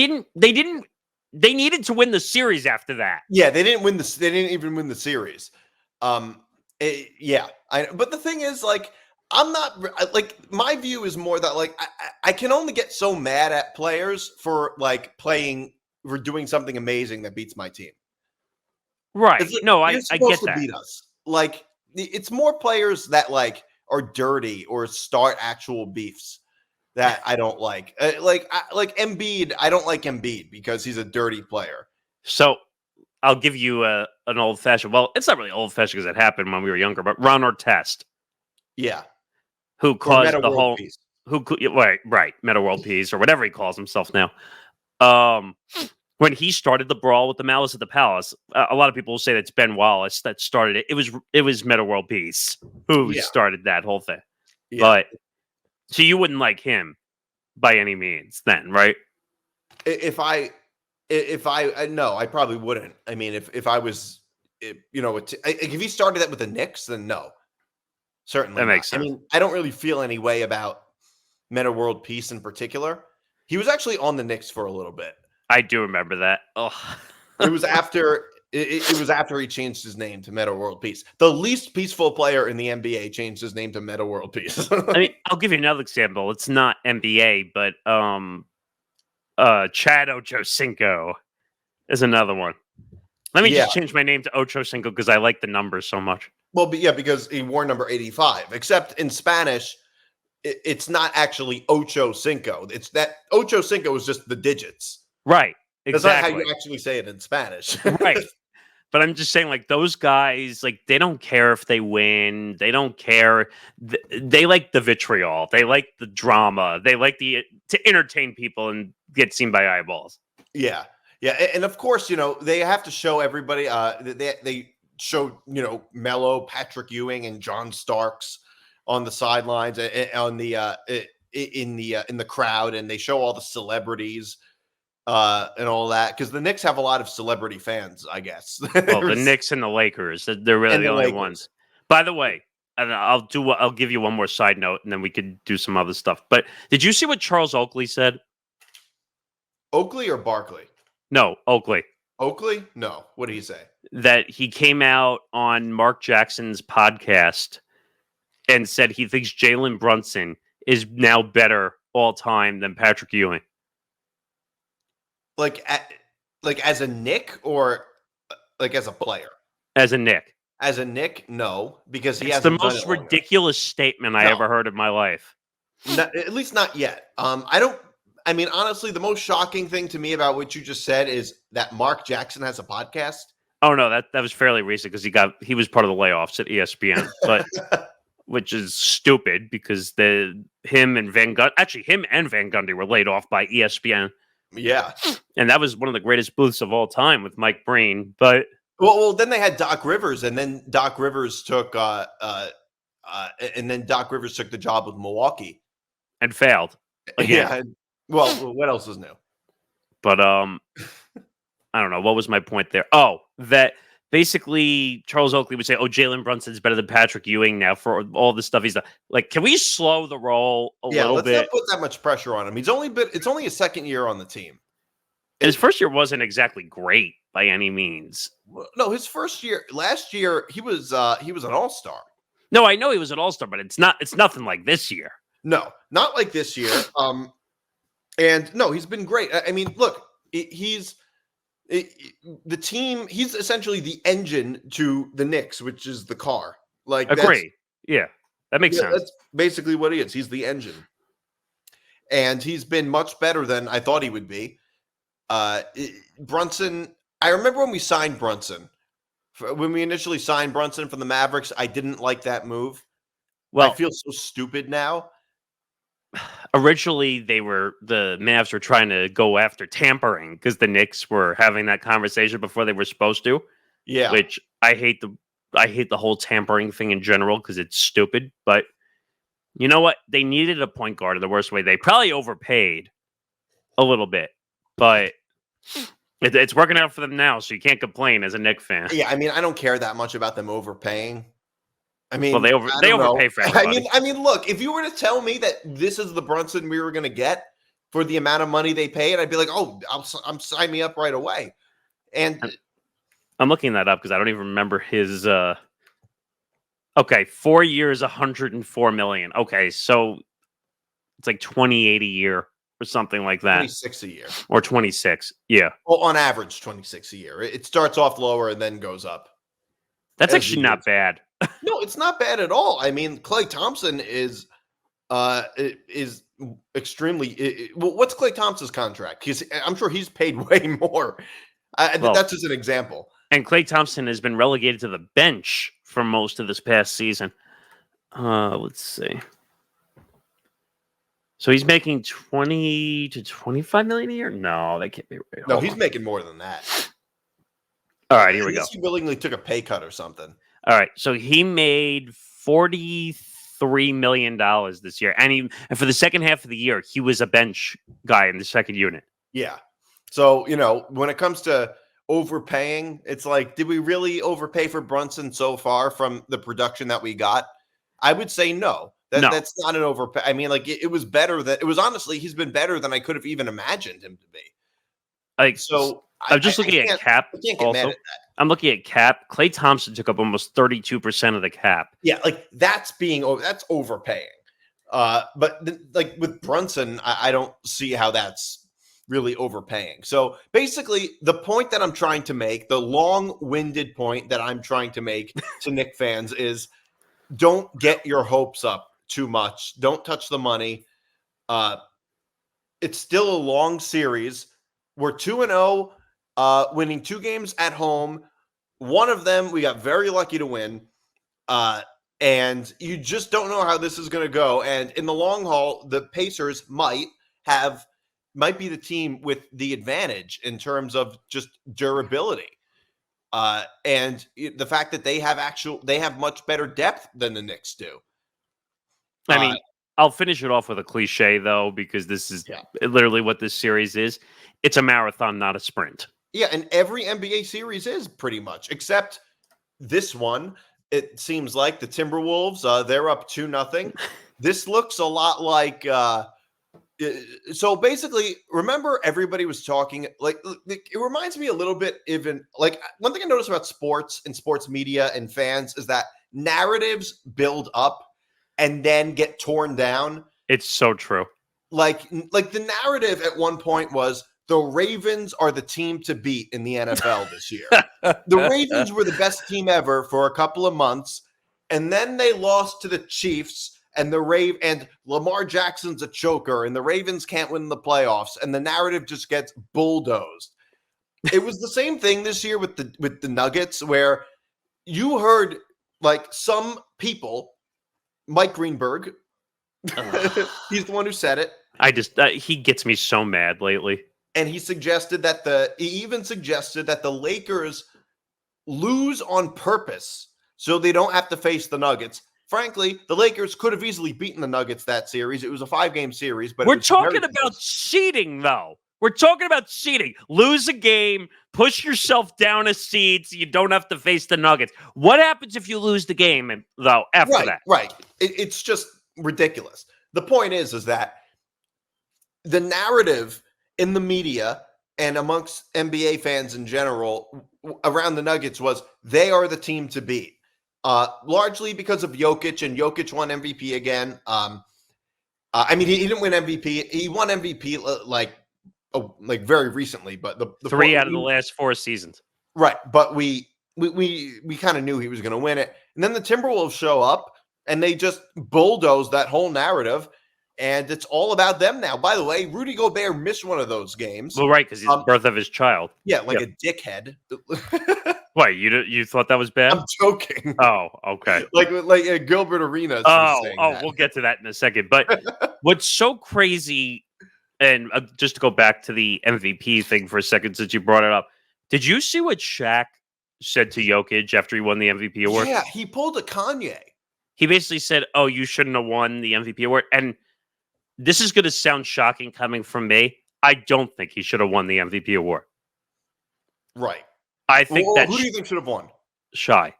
needed to win the series after that.
Yeah, they didn't even win the series. But the thing is, like, I'm not like, my view is more that, like, I can only get so mad at players for like for doing something amazing that beats my team.
Right. No, I get that.
Beat us. Like, it's more players that like are dirty or start actual beefs that I don't like. Like Embiid, I don't like Embiid because he's a dirty player.
So I'll give you an old-fashioned. Well, it's not really old-fashioned because it happened when we were younger, but Ron Artest.
Yeah.
Who caused the whole... Peace. Right. Meta World Peace, or whatever he calls himself now. When he started the brawl with the Malice at the Palace, a lot of people will say that's Ben Wallace that started it. It was Meta World Peace who started that whole thing. Yeah. But so you wouldn't like him by any means, then, right?
If I no, I probably wouldn't. I mean, if I was, if he started that with the Knicks, then no, certainly
that makes sense.
I mean, I don't really feel any way about Meta World Peace in particular. He was actually on the Knicks for a little bit.
I do remember that. Oh.
It was after he changed his name to Meta World Peace. The least peaceful player in the NBA changed his name to Meta World Peace.
I mean, I'll give you another example. It's not NBA, but Chad Ochocinco is another one. Let me just change my name to Ochocinco because I like the numbers so much.
Well, because he wore number 85. Except in Spanish, it's not actually Ochocinco. It's that Ochocinco is just the digits.
Right. Exactly.
That's not how you actually say it in Spanish.
Right. But I'm just saying, like, those guys, like, they don't care if they win. They don't care. They like the vitriol. They like the drama. They like to entertain people and get seen by eyeballs.
Yeah. Yeah. And of course, they have to show everybody. They show, Melo, Patrick Ewing, and John Starks on the sidelines, in the crowd, and they show all the celebrities. and all that, because the Knicks have a lot of celebrity fans, I guess.
Well, the Knicks and the Lakers, they're really the only ones. By the way, and I'll give you one more side note, and then we could do some other stuff. But did you see what Charles Oakley said?
Oakley or Barkley?
No, Oakley.
Oakley? No. What did he say?
That he came out on Mark Jackson's podcast and said he thinks Jalen Brunson is now better all time than Patrick Ewing.
Like as a Knick or like as a player?
As a Knick.
As a Knick, no, because he has
the most ridiculous statement I ever heard in my life.
At least not yet. Honestly, the most shocking thing to me about what you just said is that Mark Jackson has a podcast.
Oh no, that was fairly recent because he was part of the layoffs at ESPN, but which is stupid because him and Van Gundy were laid off by ESPN.
Yeah,
and that was one of the greatest booths of all time with Mike Breen. But
well, then they had Doc Rivers, and then Doc Rivers took the job with Milwaukee
and failed again.
Yeah. Well, what else is new?
But I don't know. What was my point there? Oh, that basically Charles Oakley would say, "Oh, Jalen Brunson's better than Patrick Ewing now for all the stuff he's done." Like, can we slow the roll a little bit?
Yeah, let's not put that much pressure on him. It's only his second year on the team.
His first year wasn't exactly great by any means.
No, his first year, last year, he was an all-star.
No, I know he was an all-star, but it's nothing like this year.
No, not like this year. And no, he's been great. I mean, look, he's the team. He's essentially the engine to the Knicks, which is the car. Like,
agree. Yeah, that makes sense.
That's basically what he is. He's the engine, and he's been much better than I thought he would be. Brunson. I remember when we signed Brunson. When we initially signed Brunson from the Mavericks, I didn't like that move. Well, I feel so stupid now.
Originally, the Mavs were trying to go after tampering because the Knicks were having that conversation before they were supposed to.
Yeah,
which I hate the whole tampering thing in general because it's stupid. But you know what? They needed a point guard in the worst way. They probably overpaid a little bit, but it's working out for them now, so you can't complain as a Knicks fan.
Yeah, I mean, I don't care that much about them overpaying. I mean,
well, they overpay for everybody.
I mean, look, if you were to tell me that this is the Brunson we were going to get for the amount of money they paid, I'd be like, oh, I'm sign me up right away. And
I'm looking that up because I don't even remember his. Okay, 4 years, $104 million. Okay, so it's like 28 a year or something like that.
26 a year
or 26. Yeah.
Well, on average, 26 a year. It starts off lower and then goes up.
That's actually not bad.
No, it's not bad at all. I mean, Klay Thompson is extremely. What's Klay Thompson's contract? I'm sure he's paid way more. That's just an example.
And Klay Thompson has been relegated to the bench for most of this past season. Let's see. So he's making 20 to 25 million a year? No, that can't be right.
No, he's making more than that.
All right, here we go.
He willingly took a pay cut or something.
All right, so he made $43 million this year, and for the second half of the year, he was a bench guy in the second unit.
Yeah. So when it comes to overpaying, it's like, did we really overpay for Brunson so far from the production that we got? I would say no.
No.
That's not an overpay. I mean, like it was better honestly, he's been better than I could have even imagined him to be.
Like, so I'm just looking at cap.
I can't get mad at that.
I'm looking at cap. Klay Thompson took up almost 32% of the cap.
Yeah, like that's overpaying. But like with Brunson, I don't see how that's really overpaying. So basically, the point that I'm trying to make, the long-winded point that I'm trying to make to Knicks fans is, don't get your hopes up too much. Don't touch the money. It's still a long series. We're 2-0, winning 2 games at home. One of them we got very lucky to win. And you just don't know how this is going to go. And in the long haul, the Pacers might be the team with the advantage in terms of just durability. And the fact that they have much better depth than the Knicks do.
I mean, I'll finish it off with a cliche, though, because this is literally what this series is. It's a marathon, not a sprint.
Yeah, and every NBA series is pretty much, except this one. It seems like the Timberwolves, they're up 2-0. This looks a lot like so basically, remember everybody was talking like it reminds me a little bit even like one thing I noticed about sports and sports media and fans is that narratives build up and then get torn down.
It's so true.
Like the narrative at one point was the Ravens are the team to beat in the NFL this year. The Ravens were the best team ever for a couple of months, and then they lost to the Chiefs. And and Lamar Jackson's a choker, and the Ravens can't win the playoffs, and the narrative just gets bulldozed. It was the same thing this year with the Nuggets, where you heard like some people, Mike Greenberg, he's the one who said it.
He gets me so mad lately,
and he even suggested that the Lakers lose on purpose so they don't have to face the Nuggets. Frankly, the Lakers could have easily beaten the Nuggets that series. It was a 5-game series, but
we're talking about seeding, though. We're talking about seeding. Lose a game, push yourself down a seed so you don't have to face the Nuggets. What happens if you lose the game, though, after that?
Right. It's just ridiculous. The point is that the narrative in the media and amongst NBA fans in general around the Nuggets was they are the team to beat. Largely because of Jokic, and Jokic won MVP again. I mean, he didn't win MVP. He won MVP like very recently, but the
3 out of the last 4 seasons.
Right, but we kind of knew he was going to win it, and then the Timberwolves show up and they just bulldoze that whole narrative, and it's all about them now. By the way, Rudy Gobert missed one of those games.
Well, right, because he's the birth of his child.
Yeah, a dickhead.
Wait, you thought that was bad?
I'm joking.
Oh, okay.
like Gilbert Arenas.
We'll get to that in a second. But what's so crazy, and just to go back to the MVP thing for a second, since you brought it up, did you see what Shaq said to Jokic after he won the MVP award?
Yeah, he pulled a Kanye.
He basically said, "Oh, you shouldn't have won the MVP award." And this is going to sound shocking coming from me. I don't think he should have won the MVP award.
Right.
I think that.
Who do you think should have won?
Shy.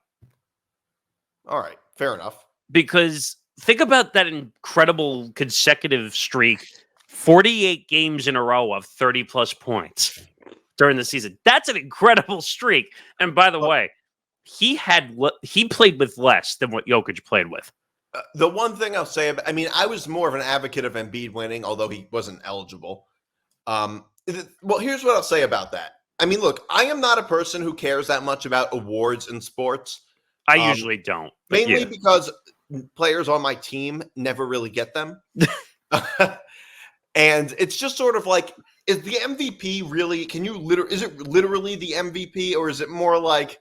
All right, fair enough.
Because think about that incredible consecutive streak, 48 games in a row of 30-plus points during the season. That's an incredible streak. And by the way, he played with less than what Jokic played with.
The one thing I'll say about, I mean, I was more of an advocate of Embiid winning, although he wasn't eligible. Well, here's what I'll say about that. I mean, look, I am not a person who cares that much about awards in sports.
I usually don't.
Mainly because players on my team never really get them. And it's just sort of like, is the MVP really, is it literally the MVP, or is it more like,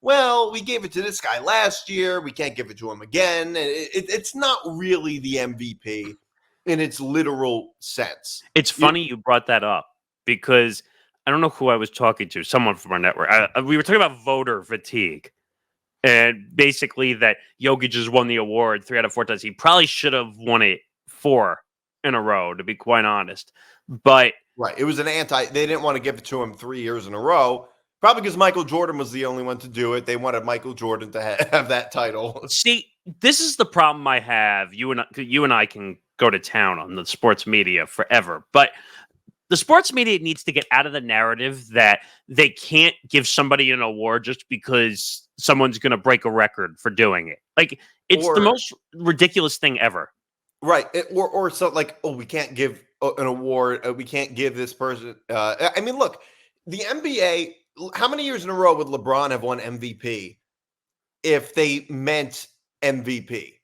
well, we gave it to this guy last year, we can't give it to him again. It's not really the MVP in its literal sense.
It's funny you brought that up because I don't know who I was talking to, someone from our network. We were talking about voter fatigue. And basically that Jokic has won the award 3 out of 4 times. He probably should have won it 4 in a row, to be quite honest. But
right, it was they didn't want to give it to him 3 years in a row. Probably because Michael Jordan was the only one to do it. They wanted Michael Jordan to have that title.
See, this is the problem I have. You and I can go to town on the sports media forever. But the sports media needs to get out of the narrative that they can't give somebody an award just because someone's going to break a record for doing it. Like, it's the most ridiculous thing ever.
Right. Or so like, oh, we can't give an award. We can't give this person. I mean, look, the NBA, how many years in a row would LeBron have won MVP if they meant MVP?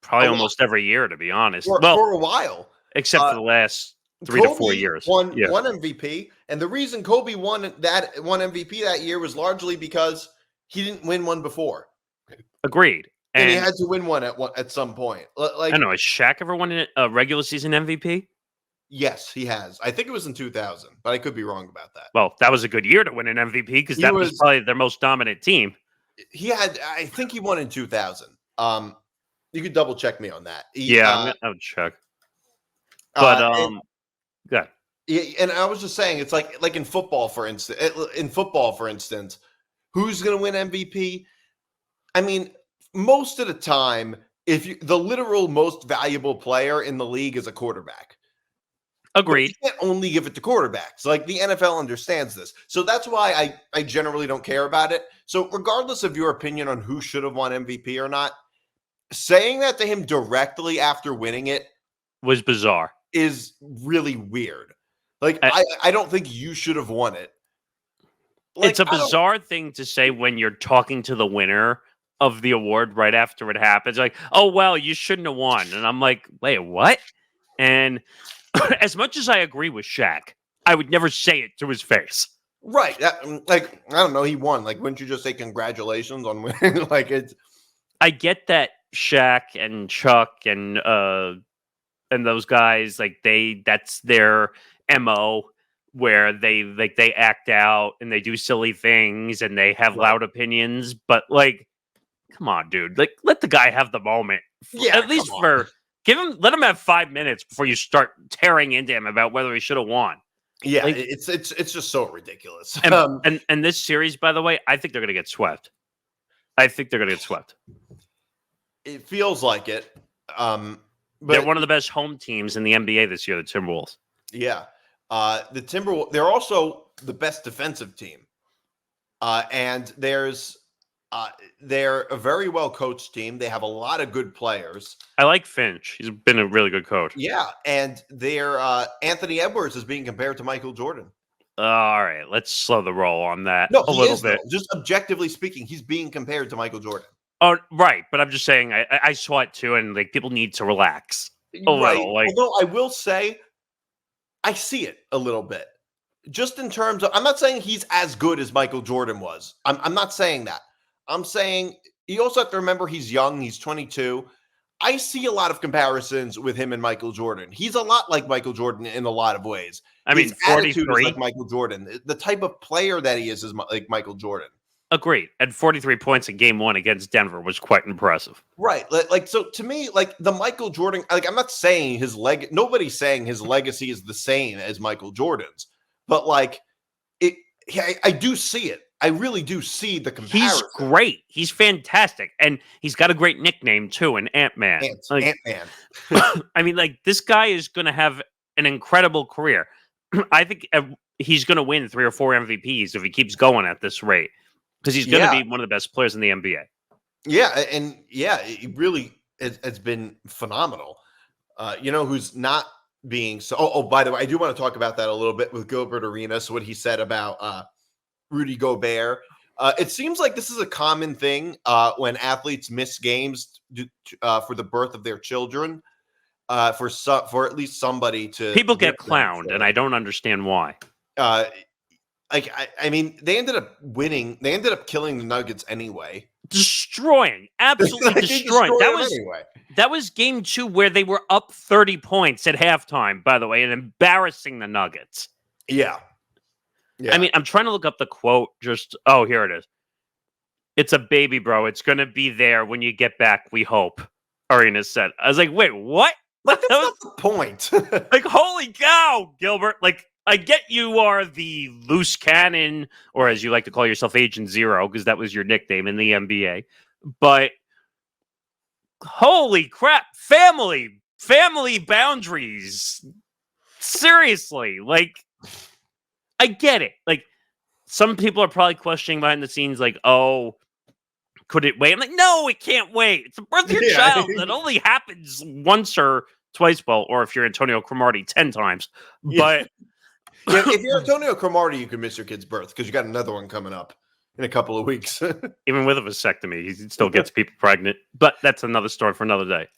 Probably almost every year, to be honest.
For a while.
Except for the last 3 to 4 years.
Won MVP. And the reason Kobe won MVP that year was largely because he didn't win one before.
Agreed.
And he had to win one at some point. Like,
I don't know. Has Shaq ever won a regular season MVP?
Yes, he has. I think it was in 2000, but I could be wrong about that.
Well, that was a good year to win an MVP because that was probably their most dominant team.
I think he won in 2000. You could double check me on that.
I'll check. But good.
Yeah, and I was just saying, it's like in football, for instance. Who's going to win MVP? I mean, most of the time, the literal most valuable player in the league is a quarterback.
Agreed.
You can't only give it to quarterbacks. Like, the NFL understands this. So that's why I generally don't care about it. So regardless of your opinion on who should have won MVP or not, saying that to him directly after winning it
was bizarre.
Is really weird. Like, I don't think you should have won it. Like,
it's a bizarre thing to say when you're talking to the winner of the award right after it happens. Like, oh, well, you shouldn't have won. And I'm like, wait, what? And as much as I agree with Shaq, I would never say it to his face.
Right. Like, I don't know. He won. Like, wouldn't you just say congratulations on winning? Like, it's.
I get that Shaq and Chuck and those guys, like, that's their MO, where they act out and they do silly things and they have loud opinions. But, like, come on, dude. Like, let the guy have the moment.
Yeah,
at least let him have 5 minutes before you start tearing into him about whether he should have won.
Yeah,
like,
it's just so ridiculous.
And this series, by the way, I think they're going to get swept.
It feels like it. But
they're one of the best home teams in the NBA this year, the Timberwolves.
Yeah. The Timberwolves, they're also the best defensive team. And they're a very well coached team. They have a lot of good players.
I like Finch. He's been a really good coach.
Yeah. And their Anthony Edwards is being compared to Michael Jordan.
All right. Let's slow the roll on that
a
little bit.
Though. Just objectively speaking, he's being compared to Michael Jordan.
Oh, right. But I'm just saying, I saw it too, and like people need to relax a little. Like,
although I will say, I see it a little bit. Just in terms of, I'm not saying he's as good as Michael Jordan was. I'm not saying that. I'm saying you also have to remember he's young. He's 22. I see a lot of comparisons with him and Michael Jordan. He's a lot like Michael Jordan in a lot of ways.
I mean, 43
like Michael Jordan. The type of player that he is like Michael Jordan.
Agreed. And 43 points in game 1 against Denver was quite impressive.
Right. Like, so to me, like the Michael Jordan, like I'm not saying nobody's saying his legacy is the same as Michael Jordan's, but like I do see it. I really do see the comparison.
He's great. He's fantastic. And he's got a great nickname too, an Ant-Man.
Ant-Man.
I mean, like, this guy is going to have an incredible career. I think he's going to win 3 or 4 MVPs if he keeps going at this rate. Because he's going to be one of the best players in the NBA.
Yeah, and it really has been phenomenal. Who's not being so... Oh, by the way, I do want to talk about that a little bit with Gilbert Arenas, what he said about Rudy Gobert. It seems like this is a common thing when athletes miss games for the birth of their children, for at least somebody to...
People get clowned, and I don't understand why.
I mean, they ended up winning. They ended up killing the Nuggets anyway.
Absolutely destroying. That was game 2 where they were up 30 points at halftime, by the way, and embarrassing the Nuggets.
Yeah.
I mean, I'm trying to look up the quote. Here it is. It's a baby, bro. It's going to be there when you get back, we hope, Arenas said. I was like, wait, what?
That's not the point.
Like, holy cow, Gilbert. Like, I get you are the loose cannon, or as you like to call yourself, Agent Zero, because that was your nickname in the NBA. But holy crap, family boundaries. Seriously, like, I get it. Like, some people are probably questioning behind the scenes, like, oh, could it wait? I'm like, no, it can't wait. It's the birth of your child. That only happens once or twice, or if you're Antonio Cromartie, 10 times. But...
if you're Antonio Cromartie, you can miss your kid's birth because you got another one coming up in a couple of weeks.
Even with a vasectomy, he still gets people pregnant. But that's another story for another day.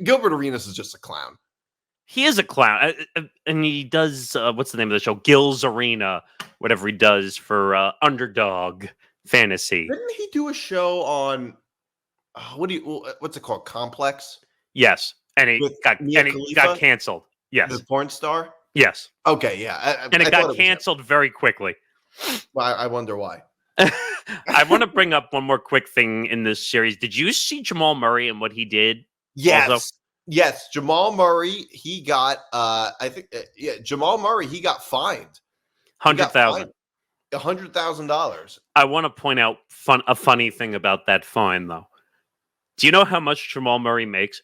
Gilbert Arenas is just a clown.
He is a clown. And he does, what's the name of the show? Gil's Arena, whatever he does for Underdog Fantasy.
Didn't he do a show on, what's it called? Complex?
Yes. And it got canceled. Yes.
The porn star?
Yes.
Okay, yeah.
And it got canceled very quickly.
Well, I wonder why.
I want to bring up one more quick thing in this series. Did you see Jamal Murray and what he did?
Yes.
Also?
Yes. Jamal Murray, he got, Jamal Murray, he got fined.
$100,000.
$100,000.
I want to point out a funny thing about that fine, though. Do you know how much Jamal Murray makes?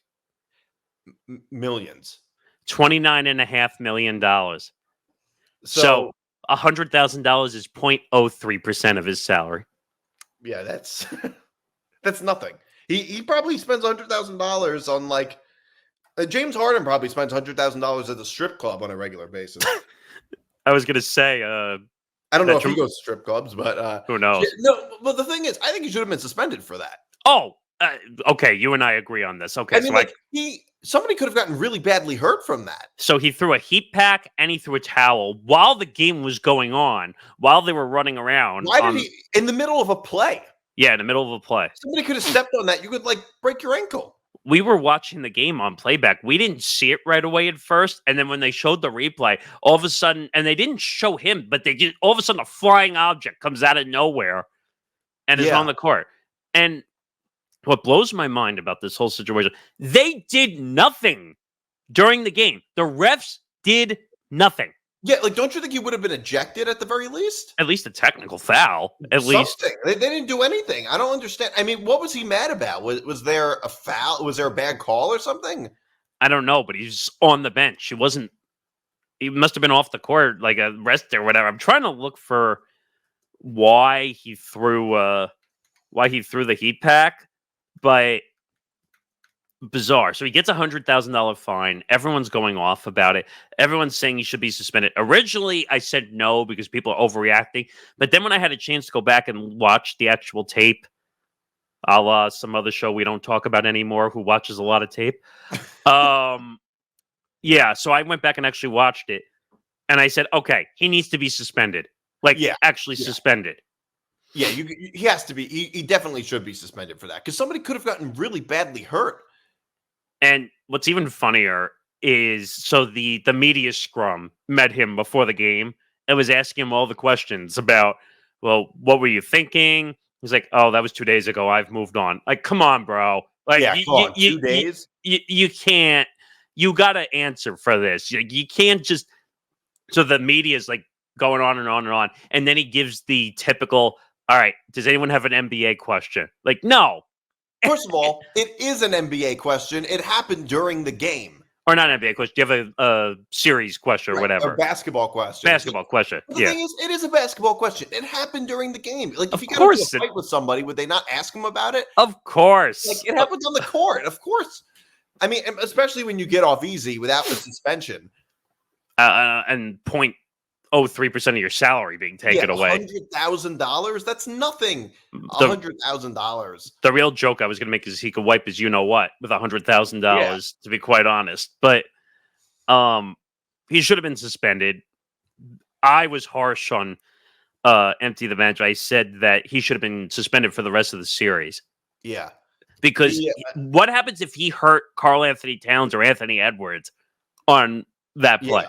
Millions.
$29.5 million. So $100,000 is 0.03% of his salary.
Yeah, that's that's nothing. He probably spends $100,000 on like James Harden probably spends $100,000 at the strip club on a regular basis.
I was gonna say,
I don't know if he goes to strip clubs, but
who knows?
No, but the thing is, I think he should have been suspended for that.
Oh, okay. You and I agree on this. Okay,
I mean, somebody could have gotten really badly hurt from that.
So he threw a heat pack and he threw a towel while the game was going on, while they were running around.
Why did he in the middle of a play?
Yeah, in the middle of a play.
Somebody could have stepped on that. You could break your ankle.
We were watching the game on Playback. We didn't see it right away at first, and then when they showed the replay, all of a sudden, and they didn't show him, but they just all of a sudden a flying object comes out of nowhere and is on the court. And what blows my mind about this whole situation, they did nothing during the game. The refs did nothing.
Yeah, don't you think he would have been ejected at the very least?
At least a technical foul. At least
they didn't do anything. I don't understand. I mean, what was he mad about? Was there a foul? Was there a bad call or something?
I don't know, but he's on the bench. He must have been off the court, like a rest or whatever. I'm trying to look for why he threw the heat pack, but bizarre. So he gets $100,000 fine. Everyone's going off about it. Everyone's saying he should be suspended. Originally, I said no because people are overreacting. But then when I had a chance to go back and watch the actual tape, a la some other show we don't talk about anymore, who watches a lot of tape. Yeah, so I went back and actually watched it. And I said, okay, he needs to be suspended. Suspended.
Yeah, he has to be. He definitely should be suspended for that because somebody could have gotten really badly hurt.
And what's even funnier is, so the media scrum met him before the game and was asking him all the questions about, well, what were you thinking? He's like, oh, that was 2 days ago. I've moved on. Like, come on, bro. Like,
2 days?
You can't. You got to answer for this. You can't just. So the media is like going on and on and on. And then he gives the typical, all right, does anyone have an NBA question? Like, no.
First of all, it is an NBA question. It happened during the game.
Or not an NBA question. Do you have a series question or whatever?
A basketball question.
Basketball question.
The thing is, it is a basketball question. It happened during the game. Like, if you got into a fight with somebody, would they not ask him about it?
Of course.
Like, it happens on the court. Of course. I mean, especially when you get off easy without the suspension.
And 0.03% of your salary being taken away.
$100,000? That's nothing. $100,000.
The real joke I was going to make is he could wipe his you-know-what with $100,000, to be quite honest. But he should have been suspended. I was harsh on Empty the Bench. I said that he should have been suspended for the rest of the series.
Yeah.
Because what happens if he hurt Karl Anthony Towns or Anthony Edwards on that play?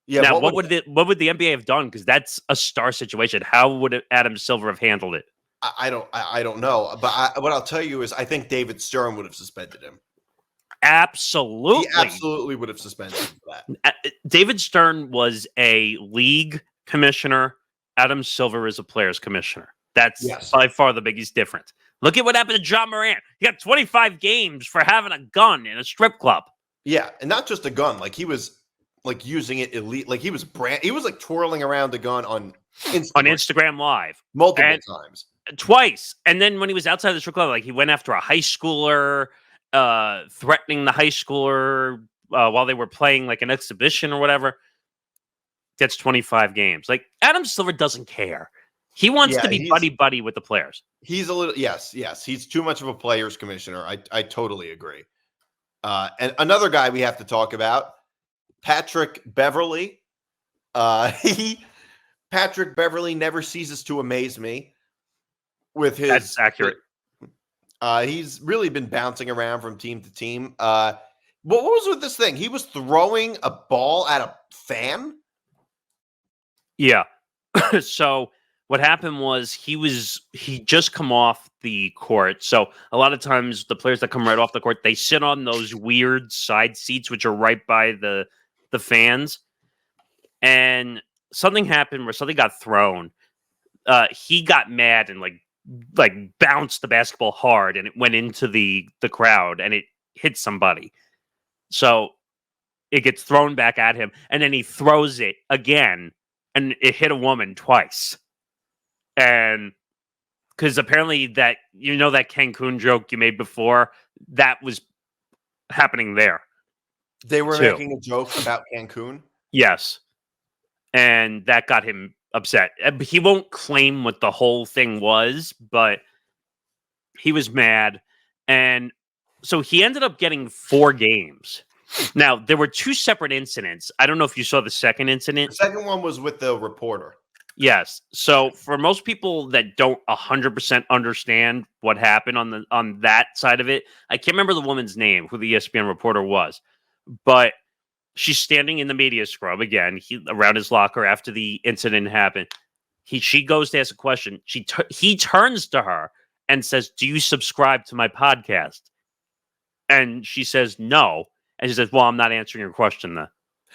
Yeah.
Now, what would the NBA have done? Because that's a star situation. How would Adam Silver have handled it?
I don't know. But what I'll tell you is, I think David Stern would have suspended him.
Absolutely,
he absolutely would have suspended him for that.
David Stern was a league commissioner. Adam Silver is a players commissioner. That's by far the biggest difference. Look at what happened to John Morant. He got 25 games for having a gun in a strip club.
Yeah, and not just a gun. Like, he was using it elite. Like, he was like twirling around the gun on
Instagram Live
multiple times,
twice. And then when he was outside the strip club, like, he went after a high schooler, threatening the high schooler while they were playing like an exhibition or whatever. Gets 25 games. Like, Adam Silver doesn't care. He wants to be buddy with the players.
He's a little yes. He's too much of a players commissioner. I totally agree. And another guy we have to talk about, Patrick Beverley. Patrick Beverley never ceases to amaze me with his.
That's accurate.
He's really been bouncing around from team to team. What was with this thing? He was throwing a ball at a fan.
Yeah. So what happened was he just come off the court. So a lot of times the players that come right off the court, they sit on those weird side seats, which are right by the fans. And something happened where something got thrown. He got mad and like bounced the basketball hard, and it went into the crowd and it hit somebody. So it gets thrown back at him, and then he throws it again, and it hit a woman twice. And because apparently that Cancun joke you made before, that was happening there.
They were
too.
making a joke about Cancun.
Yes. And that got him upset. He won't claim what the whole thing was, but he was mad. And so he ended up getting 4 games. Now, there were 2 separate incidents. I don't know if you saw the second incident.
The second one was with the reporter.
Yes. So for most people that don't 100% understand what happened on that side of it, I can't remember the woman's name, who the ESPN reporter was, but she's standing in the media scrub again, around his locker after the incident happened. She goes to ask a question. He turns to her and says, "Do you subscribe to my podcast?" And she says, "No." And she says, "Well, I'm not answering your question then."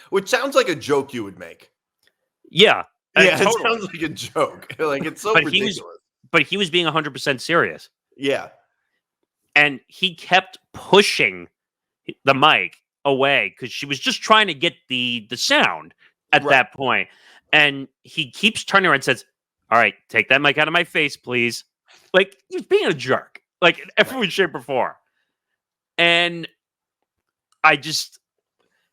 Which sounds like a joke you would make.
Yeah.
Yeah,
totally.
It sounds like a joke. Like, it's so ridiculous.
But he was being 100% serious.
Yeah.
And he kept pushing the mic away because she was just trying to get the sound at that point. And he keeps turning around and says, "All right, take that mic out of my face, please." Like, he's being a jerk. Like, in every way, shape, or form. And I just,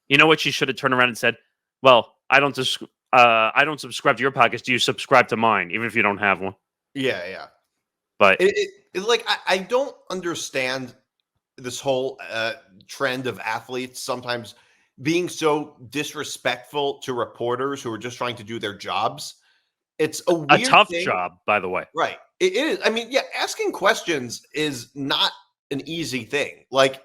you know what? She should have turned around and said, "Well, I don't subscribe to your podcast. Do you subscribe to mine, even if you don't have one?"
Yeah.
But
it's like, I don't understand this whole trend of athletes sometimes being so disrespectful to reporters who are just trying to do their jobs. It's a weird
tough
thing.
job, by the way.
Right. It is. I mean, yeah, asking questions is not an easy thing. Like,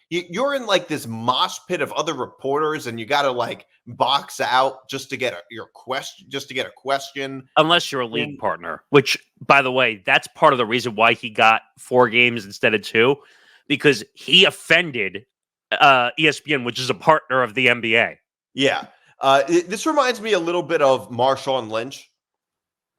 you're in like this mosh pit of other reporters, and you got to like box out just to get a question.
Unless you're a league partner, which, by the way, that's part of the reason why he got 4 games instead of 2, because he offended ESPN, which is a partner of the NBA.
Yeah. This reminds me a little bit of Marshawn Lynch.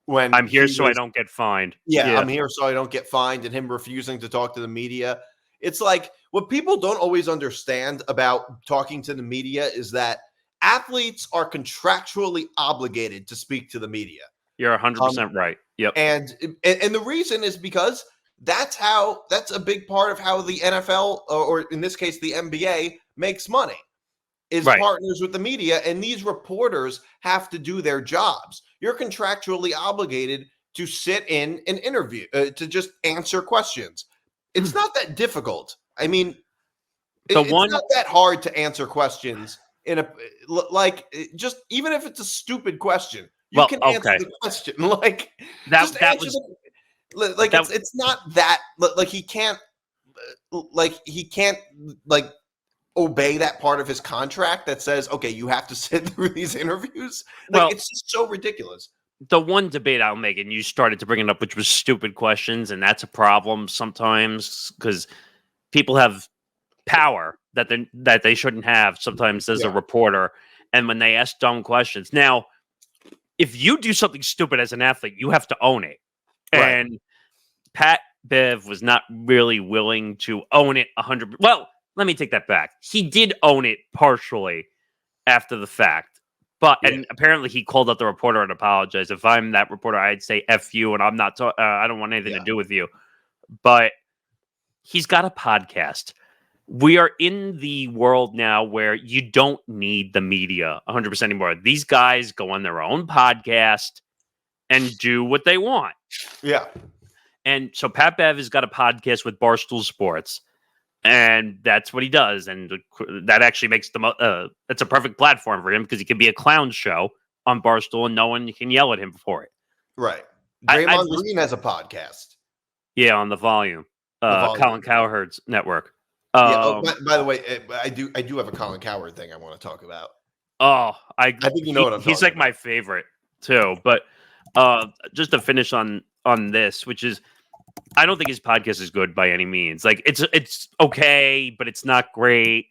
When
I'm here so I don't get fined.
Yeah, I'm here so I don't get fined, and him refusing to talk to the media. It's like, what people don't always understand about talking to the media is that athletes are contractually obligated to speak to the media.
You're 100% right. Yep.
And the reason is because that's a big part of how the NFL, or in this case, the NBA, makes money, is partners with the media. And these reporters have to do their jobs. You're contractually obligated to sit in an interview, to just answer questions. It's not that difficult. I mean, it's not that hard to answer questions just even if it's a stupid question, you can answer the question. Like, it's not that, like, he can't obey that part of his contract that says, okay, you have to sit through these interviews. Like, it's just so ridiculous.
The one debate I'll make, and you started to bring it up, which was stupid questions, and that's a problem sometimes because people have power that they shouldn't have sometimes as a reporter, and when they ask dumb questions. Now, if you do something stupid as an athlete, you have to own it. Right. And Pat Bev was not really willing to own it 100%. Well, let me take that back. He did own it partially after the fact. But and apparently he called up the reporter and apologized. If I'm that reporter, I'd say F you, and I'm not. I don't want anything to do with you. But he's got a podcast. We are in the world now where you don't need the media 100% anymore. These guys go on their own podcast and do what they want.
Yeah.
And so Pat Bev has got a podcast with Barstool Sports. And that's what he does, and that actually makes it's a perfect platform for him because he can be a clown show on Barstool, and no one can yell at him for it.
Right. Draymond Green has a podcast.
Yeah, on the Volume. Colin Cowherd's network.
By the way, I do have a Colin Cowherd thing I want to talk about.
Oh, I
think you know what I'm talking
He's like my favorite too, but Just to finish on this, which is, I don't think his podcast is good by any means. Like it's okay, but it's not great.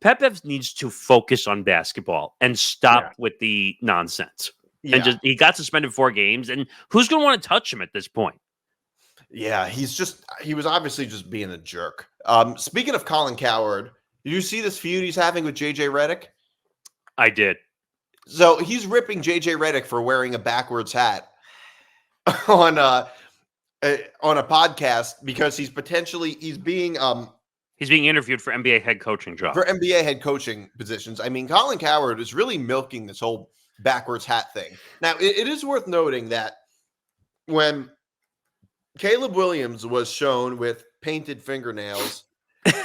Pepev needs to focus on basketball and stop with the nonsense.
Yeah.
And he got suspended 4 games, and who's going to want to touch him at this point?
Yeah, he was obviously just being a jerk. Speaking of Colin Cowherd, did you see this feud he's having with JJ Reddick?
I did.
So he's ripping JJ Reddick for wearing a backwards hat on a podcast because he's being
interviewed for NBA head coaching job.
For NBA head coaching positions. I mean, Colin Cowherd is really milking this whole backwards hat thing. Now, it is worth noting that when Caleb Williams was shown with painted fingernails,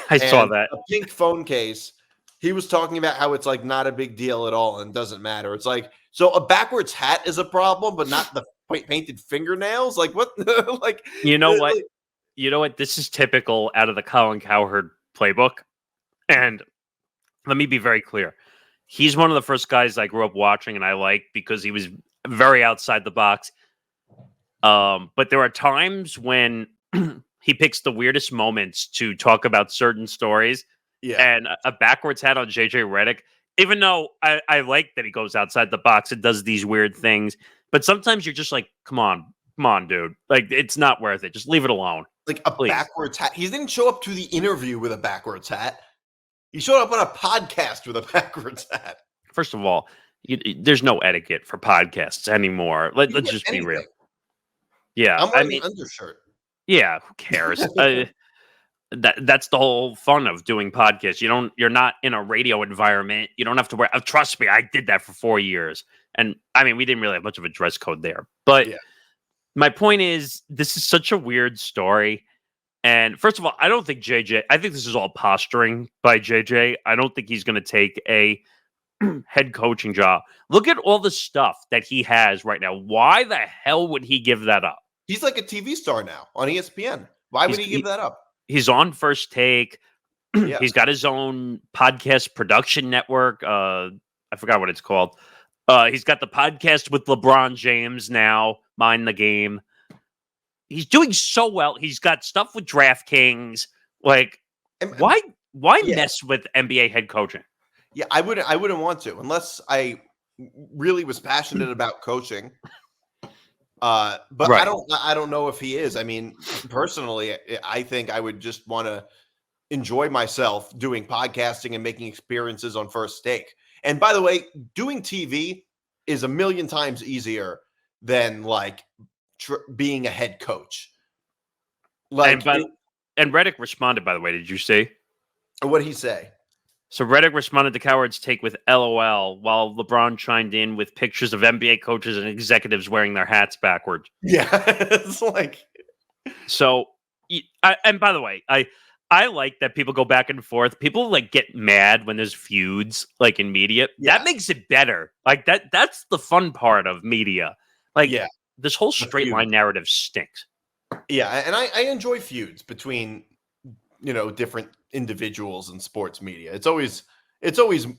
I saw that,
a pink phone case, he was talking about how it's like not a big deal at all and doesn't matter. It's like, so a backwards hat is a problem, but not the painted fingernails? Like what? Like,
you know what? You know what? This is typical out of the Colin Cowherd playbook. And let me be very clear. He's one of the first guys I grew up watching and I liked because he was very outside the box. But there are times when he picks the weirdest moments to talk about certain stories.
Yeah.
And a backwards hat on JJ Reddick, even though I like that he goes outside the box and does these weird things. But sometimes you're just like, come on, dude. Like, it's not worth it. Just leave it alone.
Like a backwards hat. He didn't show up to the interview with a backwards hat. He showed up on a podcast with a backwards hat.
First of all, there's no etiquette for podcasts anymore. Let's just be real. Yeah,
I'm wearing an undershirt.
Yeah, who cares? That's the whole fun of doing podcasts. You're not in a radio environment. You don't have to wear. Trust me, I did that for 4 years, and I mean, we didn't really have much of a dress code there. But my point is, this is such a weird story. And first of all, I don't think JJ, I think this is all posturing by JJ. I don't think he's going to take a head coaching job. Look at all the stuff that he has right now. Why the hell would he give that up?
He's like a TV star now on ESPN. Why would he give that up?
He's on First Take. He's got his own podcast production network. I forgot what it's called. He's got the podcast with LeBron James now, Mind the Game. He's doing so well. He's got stuff with DraftKings. Like, why mess with NBA head coaching?
Yeah, I wouldn't want to unless I really was passionate about coaching. But I don't know if he is. I mean, personally, I think I would just want to enjoy myself doing podcasting and making experiences on First Take. And by the way, doing TV is a million times easier than like being a head coach. Like,
and Reddick responded, by the way. Did you see?
What did he say?
So Reddick responded to Cowherd's take with LOL, while LeBron chimed in with pictures of NBA coaches and executives wearing their hats backwards.
Yeah, it's like.
So, and by the way, I like that people go back and forth. People like get mad when there's feuds, like in media. Yeah. That makes it better. Like that's the fun part of media. Like, this whole straight line narrative stinks.
Yeah, and I enjoy feuds between different individuals in sports media. It's always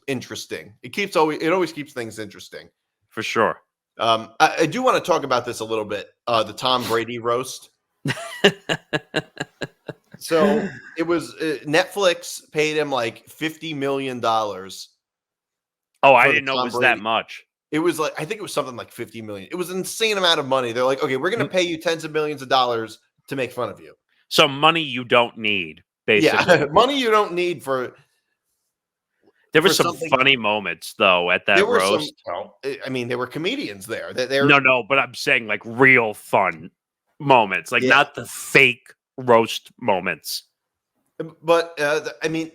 interesting. It always keeps things interesting.
For sure.
I do want to talk about this a little bit. The Tom Brady roast. So it was Netflix paid him like $50 million.
Oh, I didn't know it was that much.
It was like, I think it was something like 50 million. It was an insane amount of money. They're like, okay, we're going to pay you tens of millions of dollars to make fun of you.
So money you don't need, basically.
Yeah, money you don't need for.
There were some funny moments though at that roast.
I mean, there were comedians there.
No, but I'm saying like real fun moments, like not the fake roast moments.
But I mean,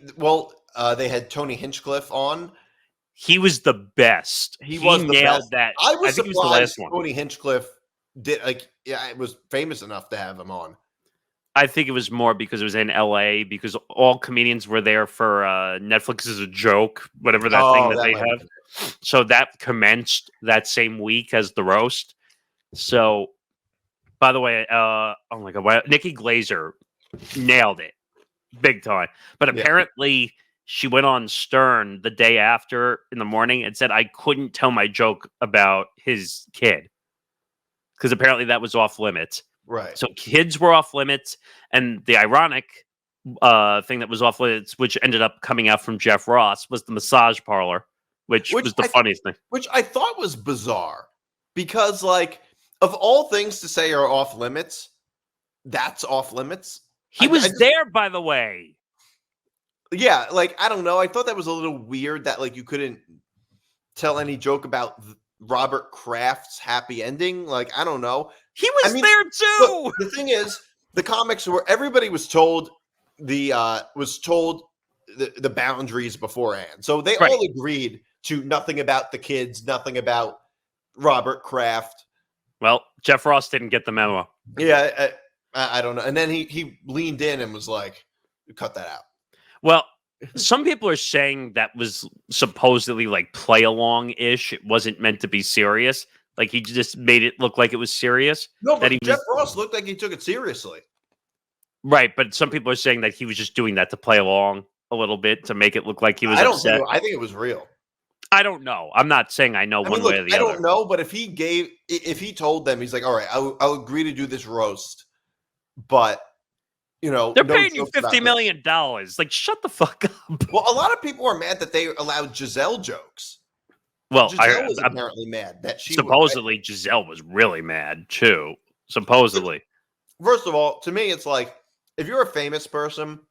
they had Tony Hinchcliffe on.
He was the best. He was nailed that.
I think he was the last one. Tony Hinchcliffe it was famous enough to have him on.
I think it was more because it was in LA, because all comedians were there for Netflix is a joke, whatever that thing that they have. So that commenced that same week as the roast. So, by the way, oh my God, Nikki Glaser nailed it big time. But apparently she went on Stern the day after in the morning and said, I couldn't tell my joke about his kid. because apparently that was off limits.
Right.
So kids were off limits, and the ironic thing that was off limits, which ended up coming out from Jeff Ross, was the massage parlor, which was the funniest thing.
Which I thought was bizarre because, like, of all things to say are off limits, that's off limits.
He was there, by the way.
Yeah, like, I don't know. I thought that was a little weird that, like, you couldn't tell any joke about Robert Kraft's happy ending. Like, I don't know.
He was there too.
Look, the thing is, the comics were everybody was told the boundaries beforehand, so they all agreed to nothing about the kids, nothing about Robert Kraft.
Well, Jeff Ross didn't get the memo.
Yeah, I don't know. And then he leaned in and was like, "Cut that out."
Well, some people are saying that was supposedly like play along ish. It wasn't meant to be serious. Like he just made it look like it was serious.
No, but Jeff Ross looked like he took it seriously.
Right, but some people are saying that he was just doing that to play along a little bit to make it look like he was upset.
I think it was real.
I don't know. I'm not saying I know one way or the other.
I don't know, but if he told them, he's like, all right, I'll agree to do this roast, but
they're paying you $50 million. Like, shut the fuck up.
Well, a lot of people are mad that they allowed Giselle jokes.
Well,
Giselle was apparently mad that she
supposedly Giselle was really mad too. Supposedly.
First of all, to me, it's like if you're a famous person,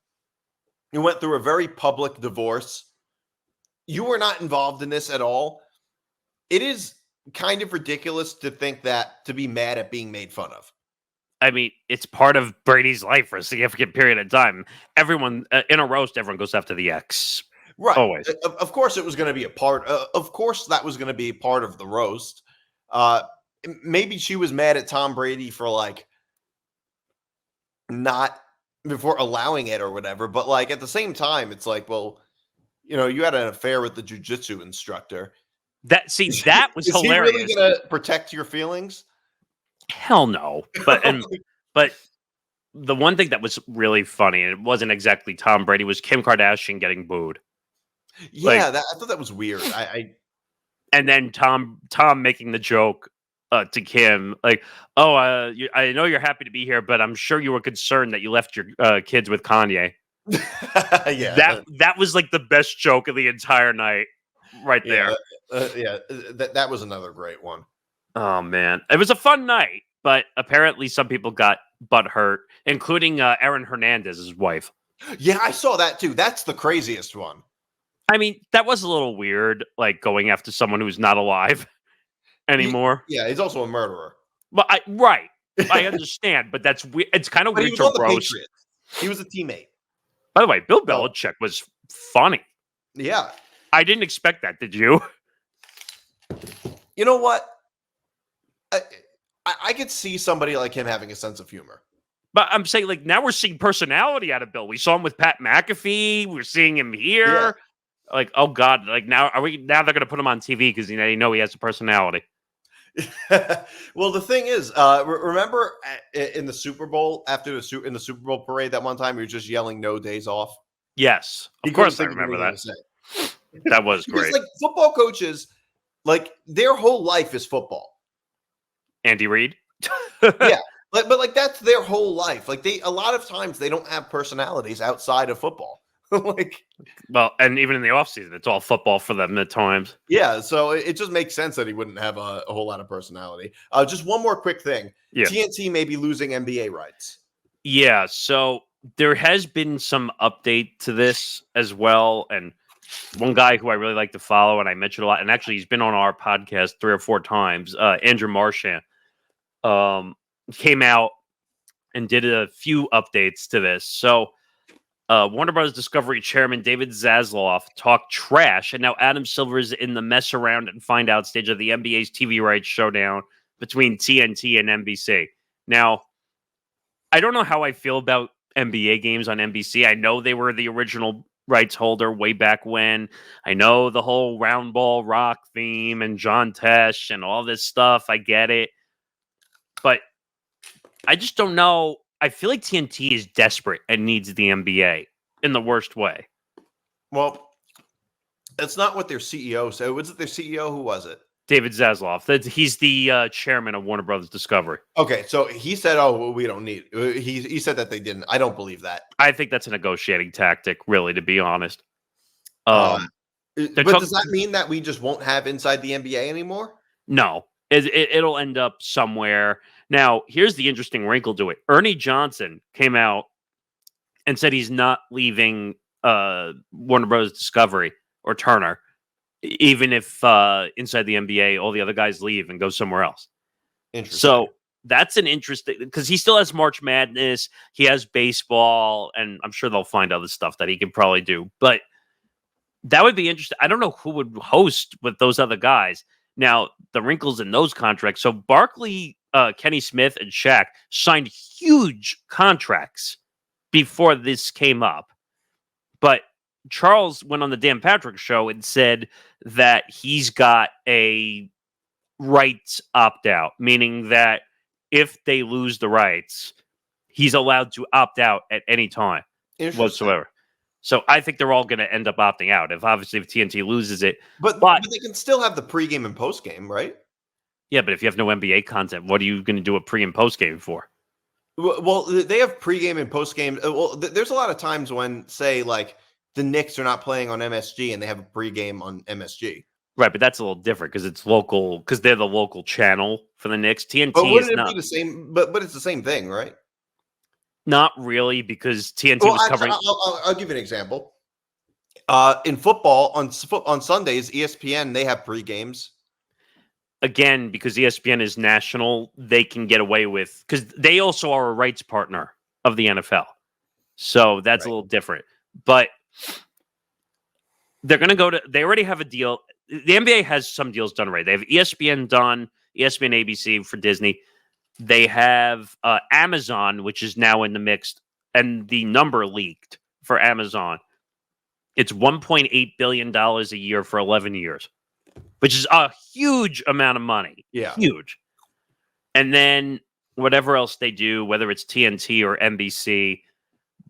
you went through a very public divorce, you were not involved in this at all. It is kind of ridiculous to think that to be mad at being made fun of.
I mean, it's part of Brady's life for a significant period of time. Everyone in a roast, everyone goes after the ex.
Right.
Always.
Of course, it was going to be a part. Of course, that was going to be part of the roast. Maybe she was mad at Tom Brady for like not before allowing it or whatever. But like at the same time, it's like, well, you had an affair with the jiu-jitsu instructor.
That was
Is
hilarious.
He really going to protect your feelings?
Hell no. But the one thing that was really funny, and it wasn't exactly Tom Brady, was Kim Kardashian getting booed.
Yeah, I thought that was weird.
And then Tom making the joke to Kim, like, "Oh, I know you're happy to be here, but I'm sure you were concerned that you left your kids with Kanye."
Yeah,
that was like the best joke of the entire night, right there.
That was another great one.
Oh man, it was a fun night, but apparently some people got butt hurt, including Aaron Hernandez's wife.
Yeah, I saw that too. That's the craziest one.
I mean, that was a little weird, like going after someone who's not alive anymore.
He's also a murderer.
But I understand, but that's weird. It's kind of weird to roast.
He was a teammate.
By the way, Bill Belichick was funny.
Yeah,
I didn't expect that. Did you?
You know what? I could see somebody like him having a sense of humor.
But I'm saying, like, now we're seeing personality out of Bill. We saw him with Pat McAfee. We're seeing him here. Yeah. Like, oh God! Like now they're going to put him on TV because they know he has a personality.
Well, the thing is, remember in the Super Bowl in the Super Bowl parade that one time he was just yelling "No days off."
Yes, of course I remember that. That was great.
Like football coaches, like their whole life is football.
Andy Reid.
Yeah. But like that's their whole life. Like a lot of times they don't have personalities outside of football.
And even in the offseason, it's all football for them at times.
Yeah, so it just makes sense that he wouldn't have a whole lot of personality. Just one more quick thing. Yeah. TNT may be losing NBA rights.
Yeah, so there has been some update to this as well. And one guy who I really like to follow, and I mentioned a lot, and actually he's been on our podcast 3 or 4 times, Andrew Marchand, came out and did a few updates to this. So Warner Bros. Discovery chairman David Zaslav talked trash, and now Adam Silver is in the mess around and find out stage of the NBA's TV rights showdown between TNT and NBC. Now, I don't know how I feel about NBA games on NBC. I know they were the original rights holder way back when. I know the whole round ball rock theme and John Tesh and all this stuff. I get it. But I just don't know. I feel like TNT is desperate and needs the NBA in the worst way.
Well, that's not what their CEO said. Was it their CEO? Who was it?
David Zasloff. He's the chairman of Warner Brothers Discovery.
Okay, so he said, "Oh, well, we don't need." He said that they didn't. I don't believe that.
I think that's a negotiating tactic, really, to be honest.
But does that mean that we just won't have Inside the NBA anymore?
No, it'll end up somewhere. Now, here's the interesting wrinkle to it. Ernie Johnson came out and said he's not leaving Warner Brothers Discovery or Turner, even if Inside the NBA, all the other guys leave and go somewhere else.
Interesting.
So that's an interesting, because he still has March Madness, he has baseball, and I'm sure they'll find other stuff that he can probably do. But that would be interesting. I don't know who would host with those other guys. Now, the wrinkles in those contracts. So Barkley, Kenny Smith, and Shaq signed huge contracts before this came up. But Charles went on the Dan Patrick show and said that he's got a rights opt-out, meaning that if they lose the rights, he's allowed to opt out at any time whatsoever. So I think they're all going to end up opting out. If TNT loses it,
but they can still have the pregame and postgame, right?
Yeah, but if you have no NBA content, what are you going to do a pre and postgame for?
Well, they have pregame and postgame. Well, there's a lot of times when, say, like the Knicks are not playing on MSG and they have a pregame on MSG.
Right, but that's a little different because it's local, because they're the local channel for the Knicks. TNT
but
is
it
not
be the same. But it's the same thing, right?
Not really, because TNT was covering.
I'll give you an example. In football, on Sundays, ESPN, they have pre-games.
Again, because ESPN is national, they can get away with, because they also are a rights partner of the NFL. So that's a little different. But they're going to go to, they already have a deal. The NBA has some deals done already. They have ESPN done, ESPN ABC for Disney. They have Amazon, which is now in the mix, and the number leaked for Amazon. It's $1.8 billion a year for 11 years, which is a huge amount of money.
Yeah.
Huge. And then whatever else they do, whether it's TNT or NBC,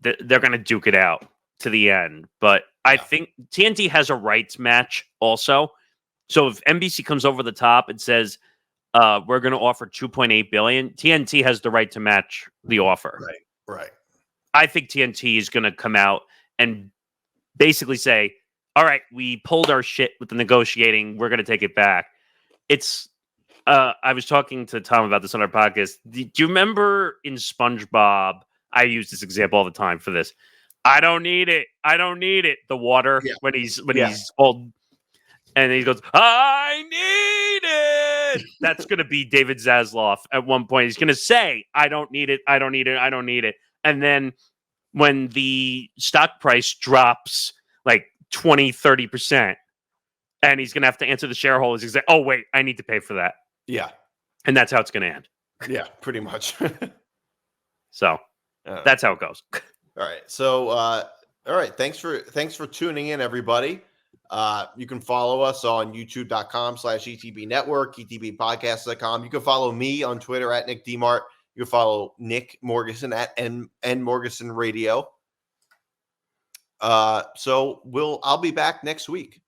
they're going to duke it out to the end. But I think TNT has a rights match also. So if NBC comes over the top and says, we're going to offer $2.8 billion, TNT has the right to match the offer.
Right.
I think TNT is going to come out and basically say, all right, we pulled our shit with the negotiating. We're going to take it back. It's, I was talking to Tom about this on our podcast. Do you remember in SpongeBob, I use this example all the time for this. I don't need it. The water when he's old. And he goes, I need it. That's going to be David Zasloff at one point. He's going to say, I don't need it. And then when the stock price drops like 20, 30%, and he's going to have to answer the shareholders, he's like, oh, wait, I need to pay for that.
Yeah.
And that's how it's going to end.
Yeah, pretty much.
So that's how it goes.
All right. So, all right. Thanks for tuning in, everybody. You can follow us on youtube.com/ETB Network, ETBpodcast.com. You can follow me on Twitter at Nick DiMart. You can follow Nick Morgeson at N Morgeson Radio. So I'll be back next week.